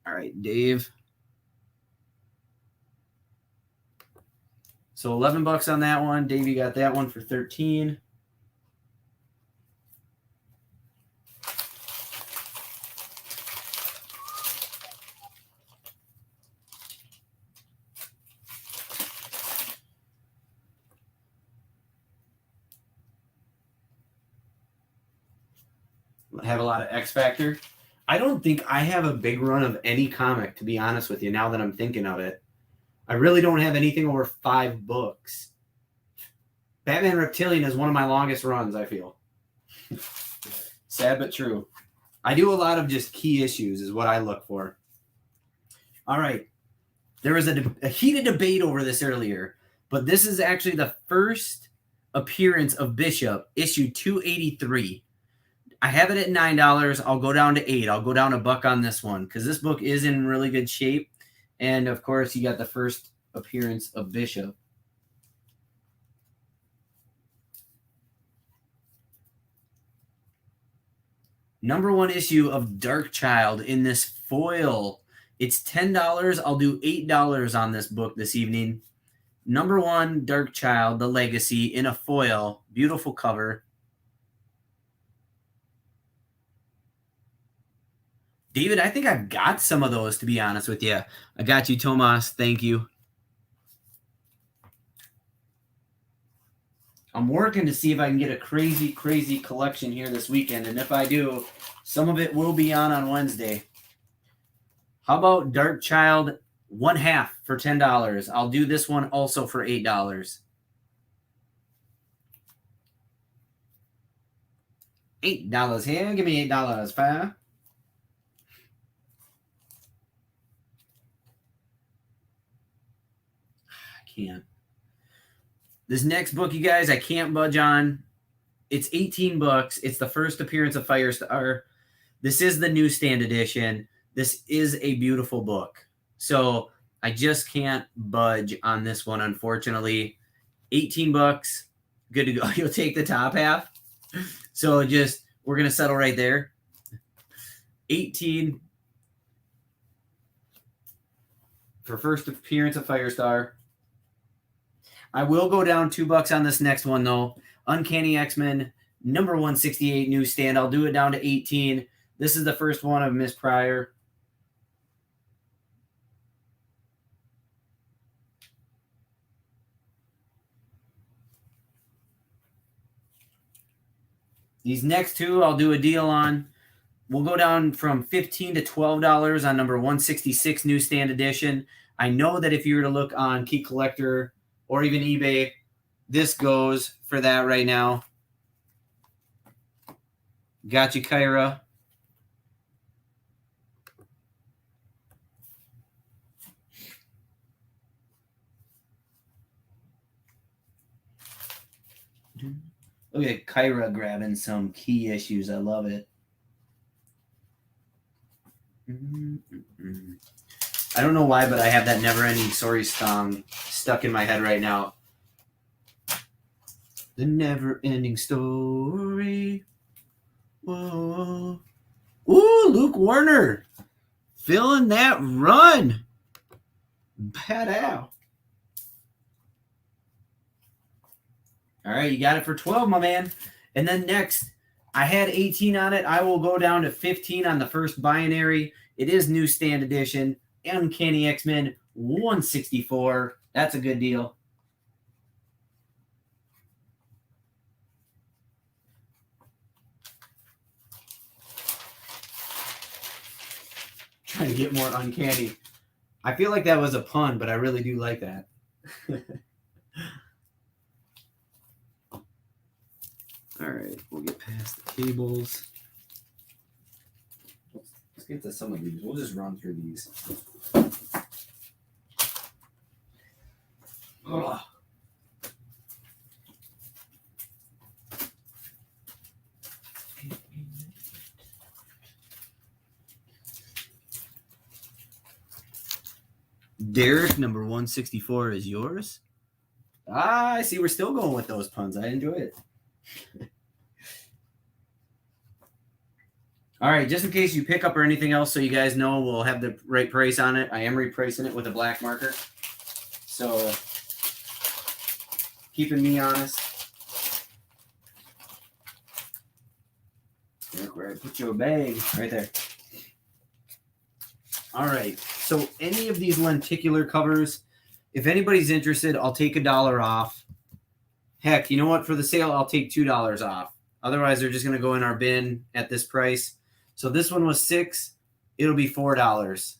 All right, Dave. So $11 on that one. Dave, you got that one for 13. have a lot of X Factor. I don't think I have a big run of any comic, to be honest with you, now that I'm thinking of it. I really don't have anything over 5 books. Batman Reptilian is one of my longest runs, I feel. Sad but true. I do a lot of just key issues is what I look for. All right. There was a heated debate over this earlier, but this is actually the first appearance of Bishop, issue 283. I have it at $9. I'll go down to $8. I'll go down $1 on this one because this book is in really good shape. And, of course, you got the first appearance of Bishop. #1 issue of Dark Child in this foil. It's $10. I'll do $8 on this book this evening. #1 Dark Child, The Legacy, in a foil. Beautiful cover. David, I think I've got some of those, to be honest with you. I got you, Tomas. Thank you. I'm working to see if I can get a crazy, crazy collection here this weekend. And if I do, some of it will be on Wednesday. How about Dark Child 1/2 for $10? I'll do this one also for $8. $8 here. Give me $8, fam. Can't. This next book, you guys, I can't budge on. It's $18. It's the first appearance of Firestar. This is the Newsstand edition. This is a beautiful book. So I just can't budge on this one, unfortunately. $18. Good to go. You'll take the top half. So we're going to settle right there. 18 for first appearance of Firestar. I will go down $2 on this next one, though. Uncanny X-Men, #168 Newsstand. I'll do it down to 18. This is the first one of Miss Pryor. These next two I'll do a deal on. We'll go down from $15 to $12 on #166 Newsstand edition. I know that if you were to look on Key Collector or even eBay, this goes for that right now. Got you, Kyra. Look at Kyra grabbing some key issues. I love it. I don't know why, but I have that never-ending story song stuck in my head right now. The never-ending story. Whoa. Ooh, Luke Warner. Filling that run. Bad out. All right, you got it for 12, my man. And then next, I had 18 on it. I will go down to 15 on the first binary. It is Newsstand edition. Uncanny X-Men 164. That's a good deal. Trying to get more uncanny. I feel like that was a pun, but I really do like that. All right, we'll get past the cables. Let's get to some of these. We'll just run through these. Ugh. Derek, number 164 is yours. Ah, I see. We're still going with those puns. I enjoy it. All right, just in case you pick up or anything else, so you guys know we'll have the right price on it. I am repricing it with a black marker. So, keeping me honest. Look where I put your bag. Right there. All right, so any of these lenticular covers, if anybody's interested, I'll take $1 off. Heck, you know what? For the sale, I'll take $2 off. Otherwise, they're just going to go in our bin at this price. So this one was $6. It'll be $4.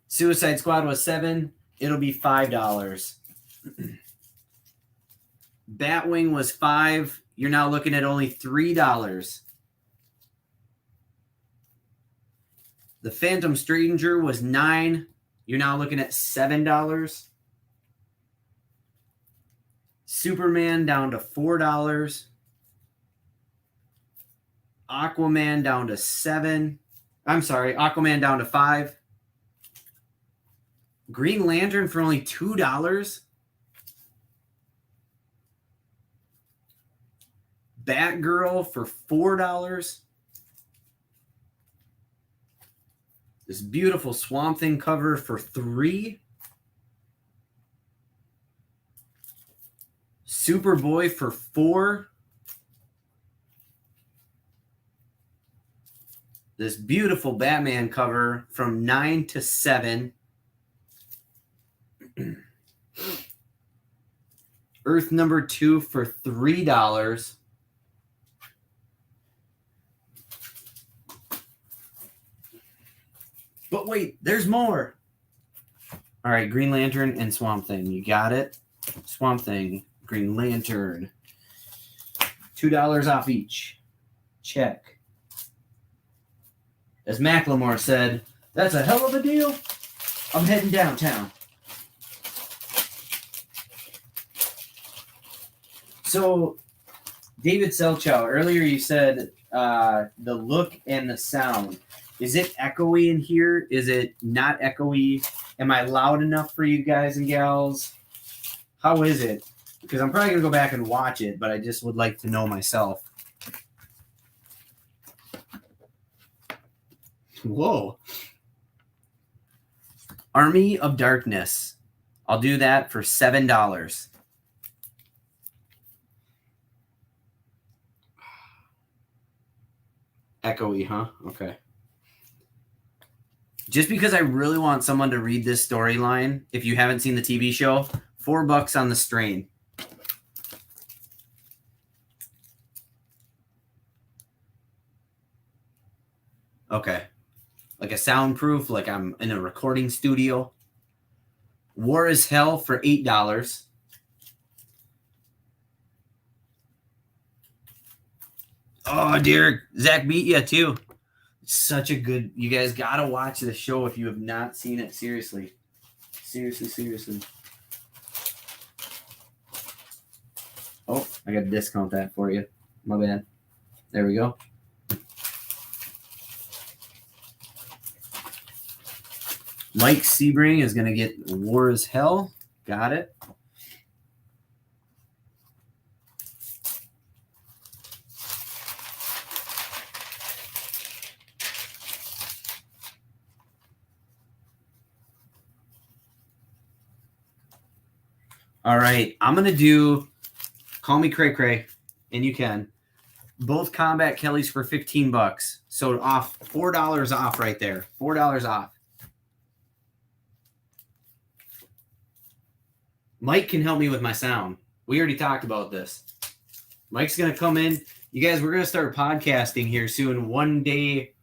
Suicide Squad was $7. It'll be $5. Batwing was $5. You're now looking at only $3. The Phantom Stranger was $9. You're now looking at $7. Superman down to $4. Aquaman down to $7. I'm sorry, Aquaman down to $5. Green Lantern for only $2. Batgirl for $4. This beautiful Swamp Thing cover for $3. Superboy for $4. This beautiful Batman cover from $9 to $7. Earth number 2 for $3. But wait, there's more. All right, Green Lantern and Swamp Thing. You got it? Swamp Thing, Green Lantern. $2 off each. Check. As Macklemore said, that's a hell of a deal. I'm heading downtown. So, David Selchow, earlier you said the look and the sound. Is it echoey in here? Is it not echoey? Am I loud enough for you guys and gals? How is it? Because I'm probably going to go back and watch it, but I just would like to know myself. Whoa. Army of Darkness. I'll do that for $7. Echoey, huh? Okay. Just because I really want someone to read this storyline, if you haven't seen the TV show, $4 on the strain. Okay. Like a soundproof, like I'm in a recording studio. War is Hell for $8. Oh, dear. Zach beat you, too. Such a good... You guys got to watch the show if you have not seen it. Seriously. Seriously. Oh, I got to discount that for you. My bad. There we go. Mike Sebring is going to get War is Hell. Got it. All right. I'm going to do Call Me Cray Cray, and you can. Both Combat Kellys for $15. So off $4 off right there. $4 off. Mike can help me with my sound. We already talked about this. Mike's going to come in. You guys, we're going to start podcasting here soon. One day,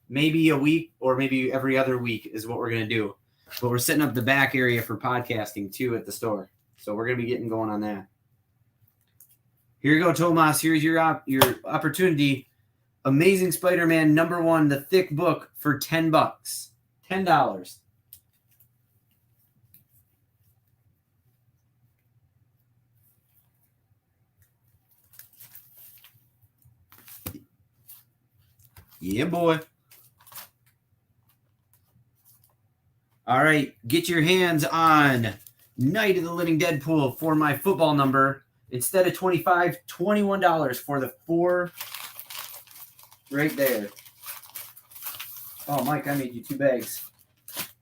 maybe a week, or maybe every other week is what we're going to do. But we're setting up the back area for podcasting, too, at the store. So we're going to be getting going on that. Here you go, Tomas. Here's your opportunity. Amazing Spider-Man #1, the thick book, for $10. $10. Yeah, boy. All right, get your hands on Night of the Living Deadpool for my football number. Instead of $25, $21 for the 4 right there. Oh, Mike, I made you 2 bags.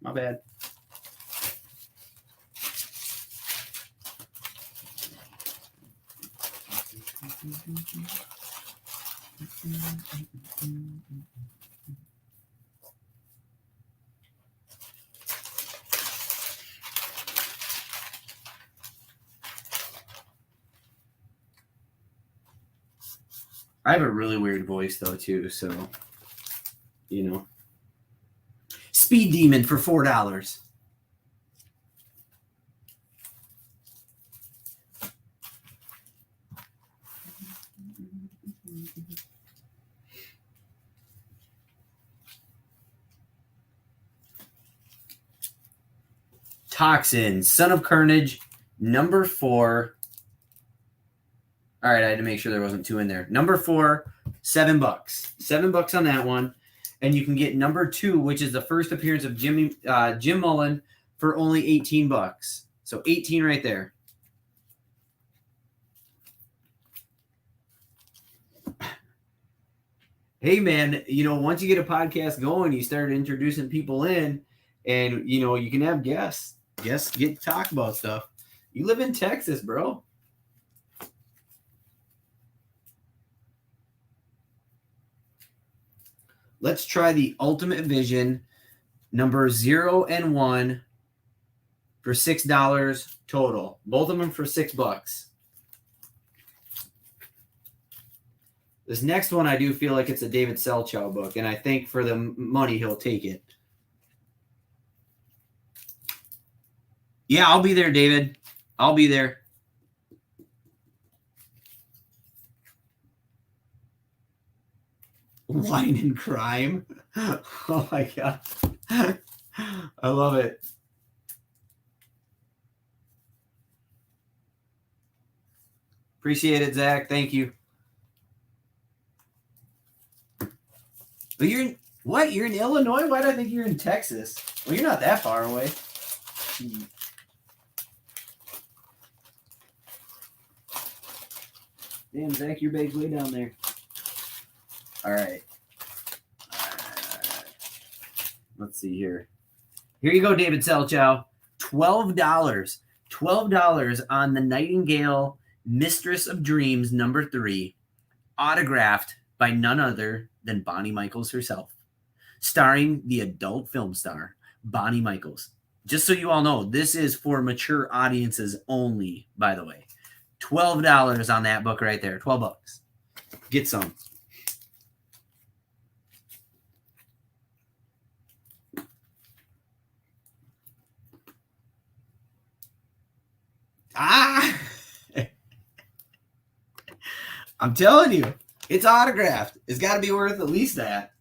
My bad. I have a really weird voice, though, too, so, you know. Speed Demon for $4. Toxin, Son of Carnage, number 4. All right, I had to make sure there wasn't 2 in there. Number 4, $7. $7 on that one. And you can get number 2, which is the first appearance of Jim Mullen, for only $18. So 18 right there. Hey, man, you know, once you get a podcast going, you start introducing people in, and, you know, you can have guests. Guests get to talk about stuff. You live in Texas, bro. Let's try the Ultimate Vision, number 0 and 1, for $6 total. Both of them for $6. This next one, I do feel like it's a David Selchow book, and I think for the money, he'll take it. Yeah, I'll be there, David. I'll be there. Wine and Crime. Oh, my God. I love it. Appreciate it, Zach. Thank you. But you're in what? You're in Illinois? Why do I think you're in Texas? Well, you're not that far away. Damn, Zach, your bag's way down there. All right. Let's see here. Here you go, David Selchow. $12. $12 on the Nightingale Mistress of Dreams, number 3, autographed by none other than Bonnie Michaels herself, starring the adult film star, Bonnie Michaels. Just so you all know, this is for mature audiences only, by the way. $12 on that book right there. $12. Get some. Ah! I'm telling you, it's autographed. It's got to be worth at least that.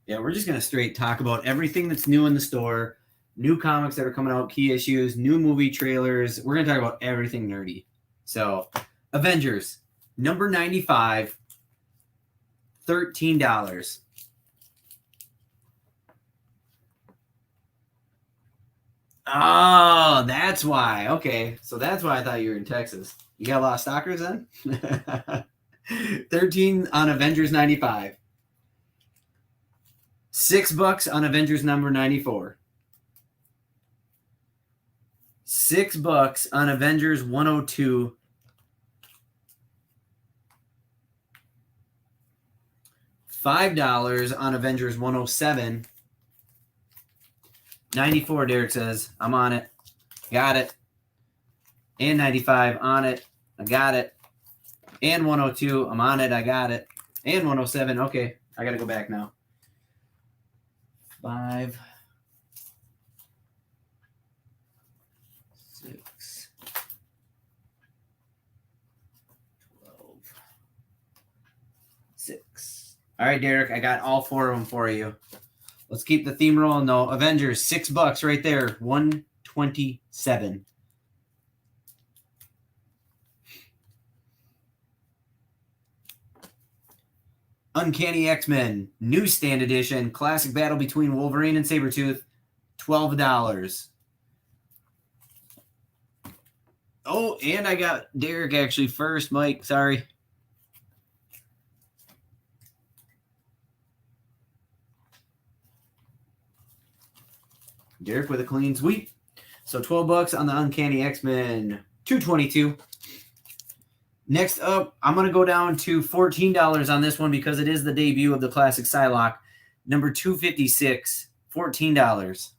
Yeah, we're just going to straight talk about everything that's new in the store, new comics that are coming out, key issues, new movie trailers. We're going to talk about everything nerdy. So, Avengers, number 95, $13. Oh, that's why. Okay, so that's why I thought you were in Texas. You got a lot of stalkers then? 13 on Avengers 95. $6 on Avengers number 94. $6 on Avengers 102. $5 on Avengers 107. 94, Derek says. I'm on it. Got it. And 95, on it. I got it. And 102, I'm on it. I got it. And 107, okay. I got to go back now. 5, 6, 12, 6. All right, Derek, I got all 4 of them for you. Let's keep the theme rolling, though. Avengers, $6 right there, 127. Uncanny X-Men, Newsstand edition, classic battle between Wolverine and Sabertooth, $12. Oh, and I got Derek actually first, Mike. Sorry. Derek with a clean sweep. So $12 on the Uncanny X-Men, $222. Next up, I'm going to go down to $14 on this one because it is the debut of the classic Psylocke. Number 256, $14.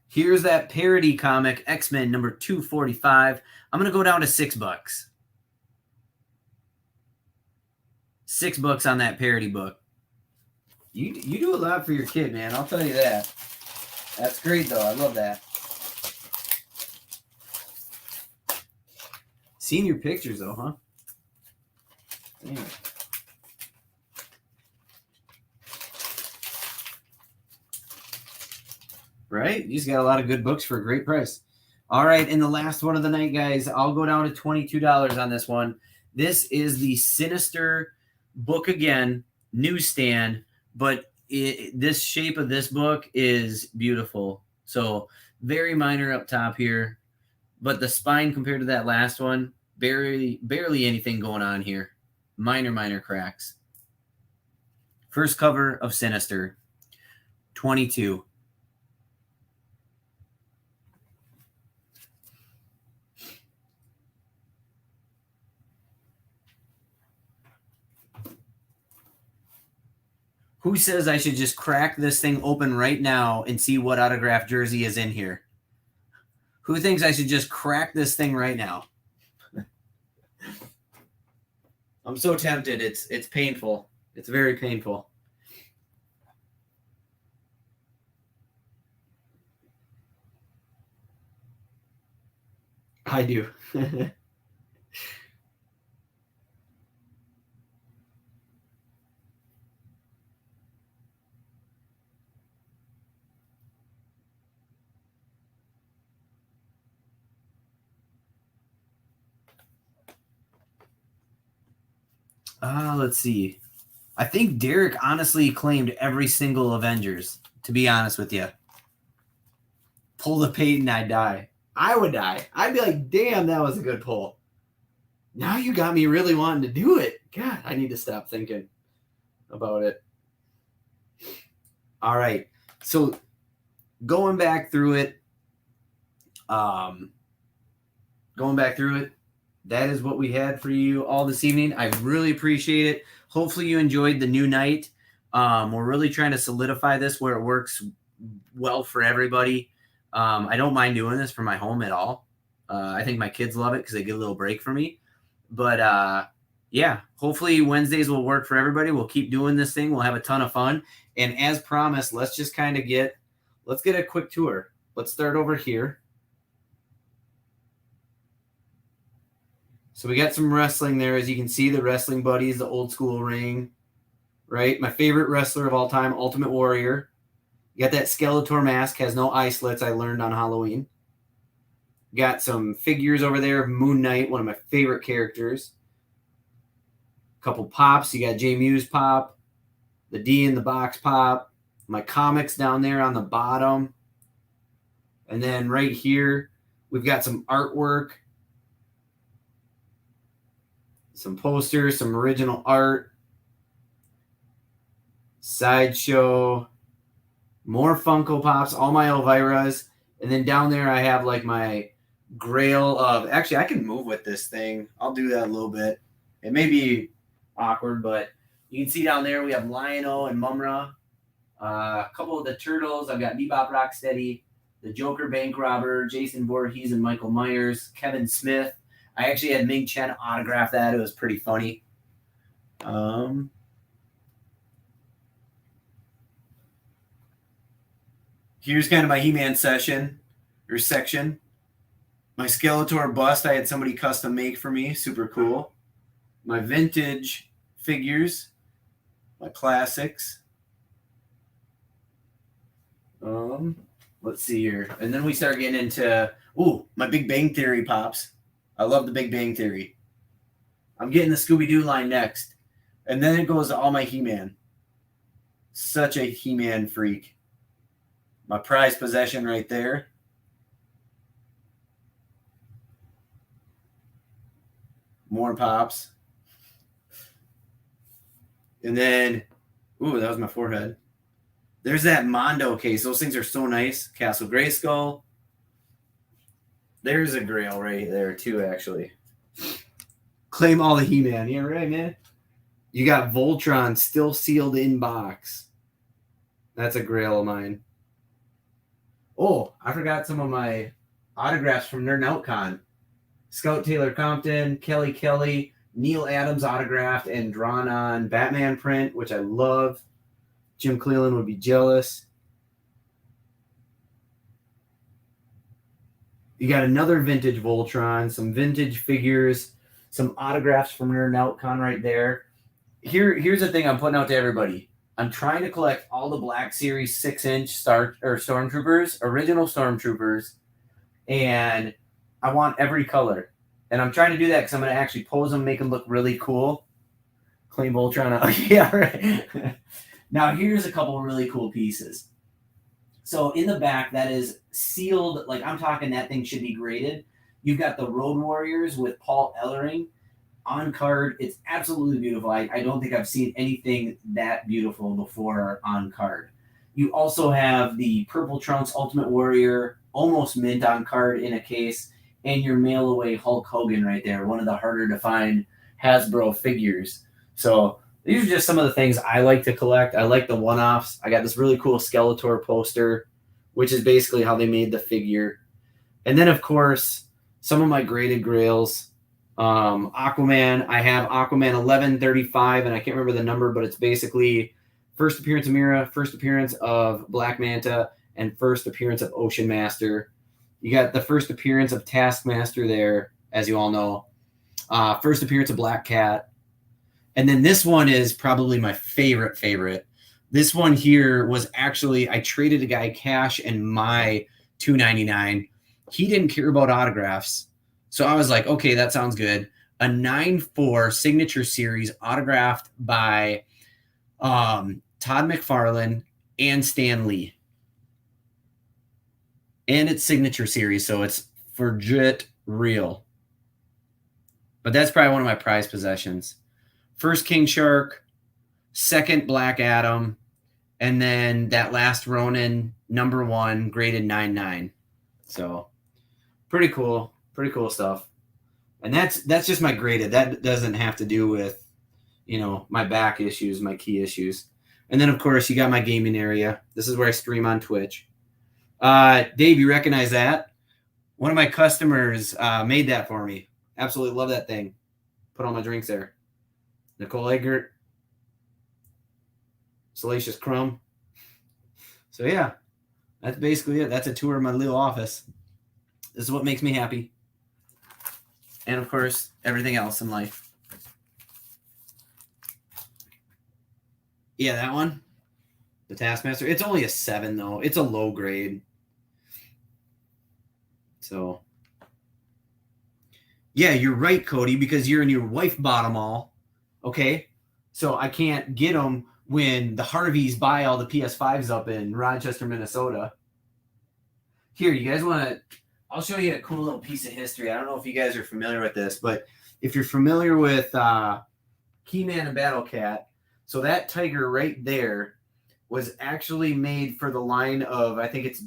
Here's that parody comic, X-Men number 245. I'm going to go down to $6. $6 on that parody book. You do a lot for your kid, man. I'll tell you that. That's great, though. I love that. Seeing your pictures, though, huh? Damn. Right? You just got a lot of good books for a great price. All right, and the last one of the night, guys. I'll go down to $22 on this one. This is the Sinister Book again, Newsstand, but this shape of this book is beautiful. So very minor up top here, but the spine compared to that last one, barely anything going on here. Minor cracks. First cover of Sinister, 22. Who says I should just crack this thing open right now and see what autographed jersey is in here? Who thinks I should just crack this thing right now? I'm so tempted. It's painful. It's very painful. I do. Let's see. I think Derek honestly claimed every single Avengers, to be honest with you. Pull the Peyton, I'd die. I would die. I'd be like, damn, that was a good pull. Now you got me really wanting to do it. God, I need to stop thinking about it. All right. So going back through it, that is what we had for you all this evening. I really appreciate it. Hopefully you enjoyed the new night. We're really trying to solidify this where it works well for everybody. I don't mind doing this from my home at all. I think my kids love it because they get a little break from me. But yeah, hopefully Wednesdays will work for everybody. We'll keep doing this thing. We'll have a ton of fun. And as promised, let's just kind of let's get a quick tour. Let's start over here. So we got some wrestling there. As you can see, the Wrestling Buddies, the old school ring, right? My favorite wrestler of all time, Ultimate Warrior. You got that Skeletor mask, has no eye slits, I learned on Halloween. Got some figures over there of Moon Knight, one of my favorite characters. A couple pops. You got J Muse pop, the D in the box pop, my comics down there on the bottom. And then right here, we've got some artwork, some posters, some original art, sideshow, more Funko Pops, all my Elviras. And then down there I have like my grail of, actually I can move with this thing. I'll do that a little bit. It may be awkward, but you can see down there we have Lion-O and Mumra. A couple of the Turtles. I've got Bebop Rocksteady, the Joker Bank Robber, Jason Voorhees and Michael Myers, Kevin Smith. I actually had Ming Chen autograph that. It was pretty funny. Here's kind of my He-Man section. My Skeletor bust I had somebody custom make for me. Super cool. My vintage figures. My classics. Let's see here. And then we start getting into, my Big Bang Theory pops. I love the Big Bang Theory. I'm getting the Scooby-Doo line next. And then it goes to all my He-Man. Such a He-Man freak. My prized possession right there. More pops. And then, that was my forehead. There's that Mondo case. Those things are so nice. Castle Grayskull. There's a Grail right there too, actually. Claim all the He-Man. Yeah, right, man. You got Voltron still sealed in box. That's a Grail of mine. Oh, I forgot some of my autographs from Nerd Out Con. Scout Taylor Compton, Kelly Kelly, Neil Adams autographed and drawn on Batman print, which I love. Jim Cleland would be jealous. You got another vintage Voltron, some vintage figures, some autographs from Nerd Out Con right there. Here's the thing I'm putting out to everybody. I'm trying to collect all the Black Series 6-inch Stormtroopers, original Stormtroopers, and I want every color. And I'm trying to do that because I'm going to actually pose them, make them look really cool. Claim Voltron. Oh, yeah, right. Now, here's a couple really cool pieces. So in the back, that is sealed. Like, I'm talking that thing should be graded. You've got the Road Warriors with Paul Ellering on card. It's absolutely beautiful. I don't think I've seen anything that beautiful before on card. You also have the Purple Trunks Ultimate Warrior, almost mint on card in a case, and your mail away Hulk Hogan right there, one of the harder to find Hasbro figures. So these are just some of the things I like to collect. I like the one-offs. I got this really cool Skeletor poster, which is basically how they made the figure. And then, of course, some of my graded grails. Aquaman, I have Aquaman 1135, and I can't remember the number, but it's basically first appearance of Mira, first appearance of Black Manta, and first appearance of Ocean Master. You got the first appearance of Taskmaster there, as you all know. First appearance of Black Cat. And then this one is probably my favorite. This one here was actually, I traded a guy cash and my $2.99. He didn't care about autographs. So I was like, okay, that sounds good. A 9/4 signature series autographed by Todd McFarlane and Stan Lee. And it's signature series, so it's legit real. But that's probably one of my prized possessions. First King Shark, second Black Adam, and then that last Ronin, number 1, graded 9.9. So pretty cool. Pretty cool stuff. And that's just my graded. That doesn't have to do with, my back issues, my key issues. And then, of course, you got my gaming area. This is where I stream on Twitch. Dave, you recognize that? One of my customers made that for me. Absolutely love that thing. Put all my drinks there. Nicole Eggert. Salacious Crumb. So, yeah. That's basically it. That's a tour of my little office. This is what makes me happy. And, of course, everything else in life. Yeah, that one. The Taskmaster. It's only a 7, though. It's a low grade. So, yeah, you're right, Cody, because you and your wife bought them all. Okay? So I can't get them when the Harveys buy all the PS5s up in Rochester, Minnesota. Here, you guys want to... I'll show you a cool little piece of history. I don't know if you guys are familiar with this, but if you're familiar with He-Man and Battle Cat, so that tiger right there was actually made for the line of, I think it's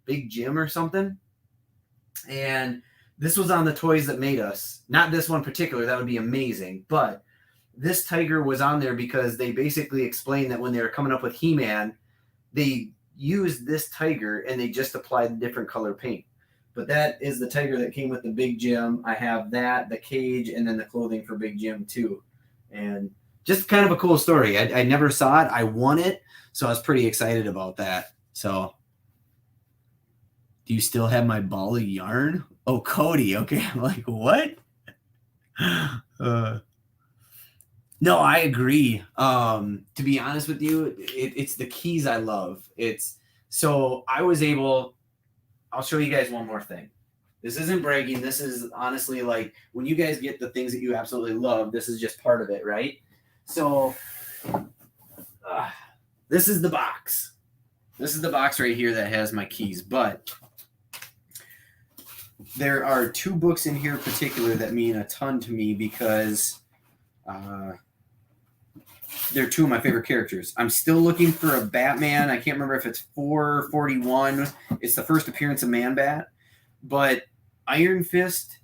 Big Jim or something. And this was on the Toys That Made Us. Not this one particular, that would be amazing. But this tiger was on there because they basically explained that when they were coming up with He-Man, they used this tiger and they just applied different color paint. But that is the tiger that came with the Big Jim. I have that, the cage, and then the clothing for Big Jim too. And just kind of a cool story. I never saw it. I won it, so I was pretty excited about that. So, do you still have my ball of yarn? Oh, Cody. Okay, I'm like, what? No, I agree. To be honest with you, it's the keys I love. So I was able... I'll show you guys one more thing. This isn't bragging. This is honestly like when you guys get the things that you absolutely love, this is just part of it, right? So this is the box. This is the box right here that has my keys. But there are 2 books in here in particular that mean a ton to me because they're two of my favorite characters. I'm still looking for a Batman. I can't remember if it's 441. It's the first appearance of Man-Bat. But Iron Fist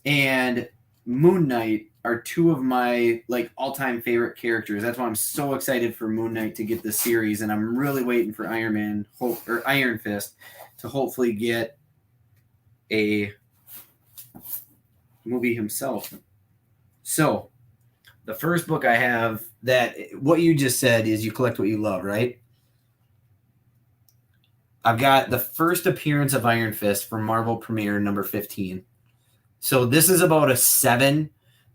and Moon Knight are two of my all-time favorite characters. That's why I'm so excited for Moon Knight to get this series, and I'm really waiting for Iron Fist to hopefully get a movie himself. So, the first book I have that what you just said is you collect what you love, right? I've got the first appearance of Iron Fist from Marvel Premiere number 15. So this is about a 7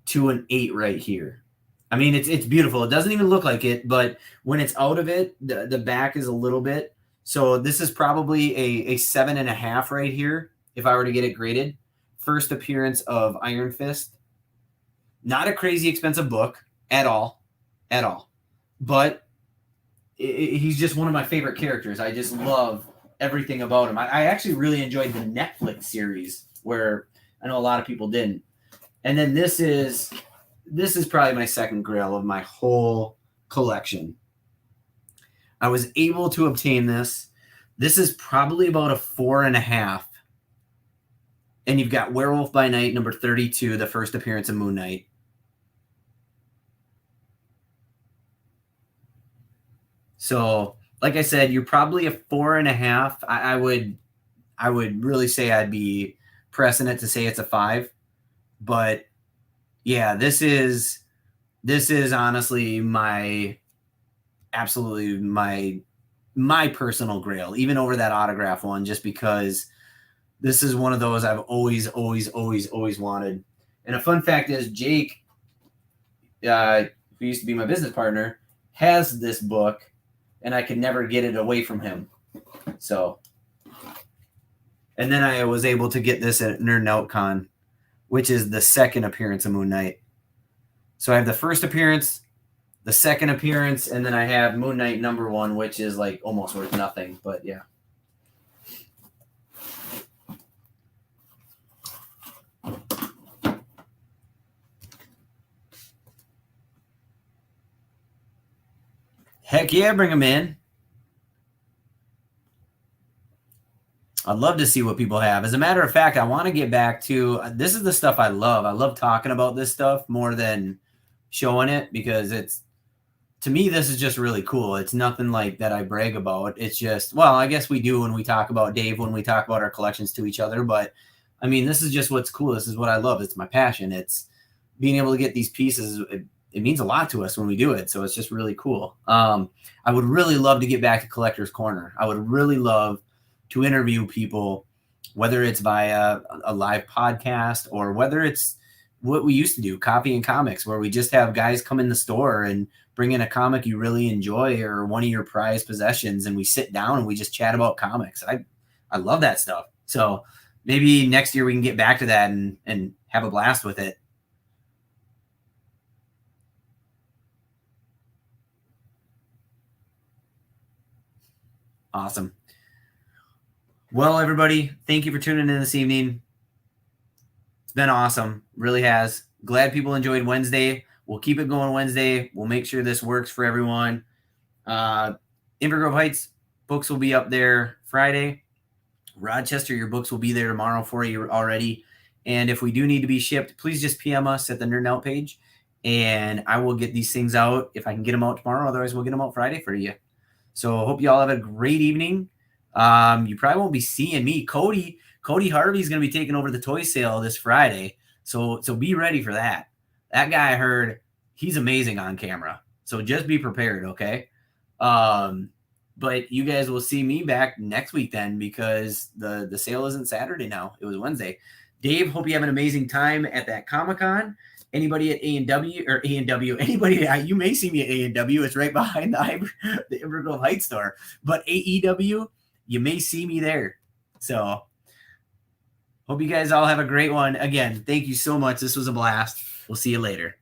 to an 8 right here. I mean, it's beautiful. It doesn't even look like it, but when it's out of it, the back is a little bit. So this is probably a 7.5 right here if I were to get it graded. First appearance of Iron Fist. Not a crazy expensive book at all. But he's just one of my favorite characters. I just love everything about him. I actually really enjoyed the Netflix series where I know a lot of people didn't. And then this is probably my second grail of my whole collection. I was able to obtain this. This is probably about a 4.5. And you've got Werewolf by Night, number 32, the first appearance of Moon Knight. So, like I said, you're probably a 4.5. I would really say I'd be pressing it to say it's a 5. But yeah, this is honestly my personal grail, even over that autograph one, just because this is one of those I've always wanted. And a fun fact is Jake, who used to be my business partner, has this book, and I could never get it away from him. So, and then I was able to get this at Nerd Out Con, which is the second appearance of Moon Knight. So I have the first appearance, the second appearance, and then I have Moon Knight number 1, which is almost worth nothing, but yeah. Heck yeah, bring them in. I'd love to see what people have. As a matter of fact, I want to get back to, this is the stuff I love. I love talking about this stuff more than showing it because to me, this is just really cool. It's nothing like that I brag about. It's just, well, I guess we do when we talk about Dave, when we talk about our collections to each other. But I mean, this is just what's cool. This is what I love. It's my passion. It's being able to get these pieces. It means a lot to us when we do it. So it's just really cool. I would really love to get back to Collector's Corner. I would really love to interview people, whether it's via a live podcast or whether it's what we used to do, Coffee and Comics, where we just have guys come in the store and bring in a comic you really enjoy or one of your prized possessions, and we sit down and we just chat about comics. I love that stuff. So maybe next year we can get back to that and have a blast with it. Awesome. Well, everybody, thank you for tuning in this evening. It's been awesome. Really has. Glad people enjoyed Wednesday. We'll keep it going Wednesday. We'll make sure this works for everyone. Inver Grove Heights books will be up there Friday. Rochester, your books will be there tomorrow for you already. And if we do need to be shipped, please just PM us at the Nerd Out page, and I will get these things out if I can get them out tomorrow. Otherwise, we'll get them out Friday for you. So hope you all have a great evening. You probably won't be seeing me. Cody Harvey is going to be taking over the toy sale this Friday. So be ready for that. That guy, I heard, he's amazing on camera. So just be prepared, okay? But you guys will see me back next week then, because the sale isn't Saturday now. It was Wednesday. Dave, hope you have an amazing time at that Comic-Con. Anybody at A&W, you may see me at A&W. It's right behind the Inver Grove Heights store. But AEW, you may see me there. So hope you guys all have a great one. Again, thank you so much. This was a blast. We'll see you later.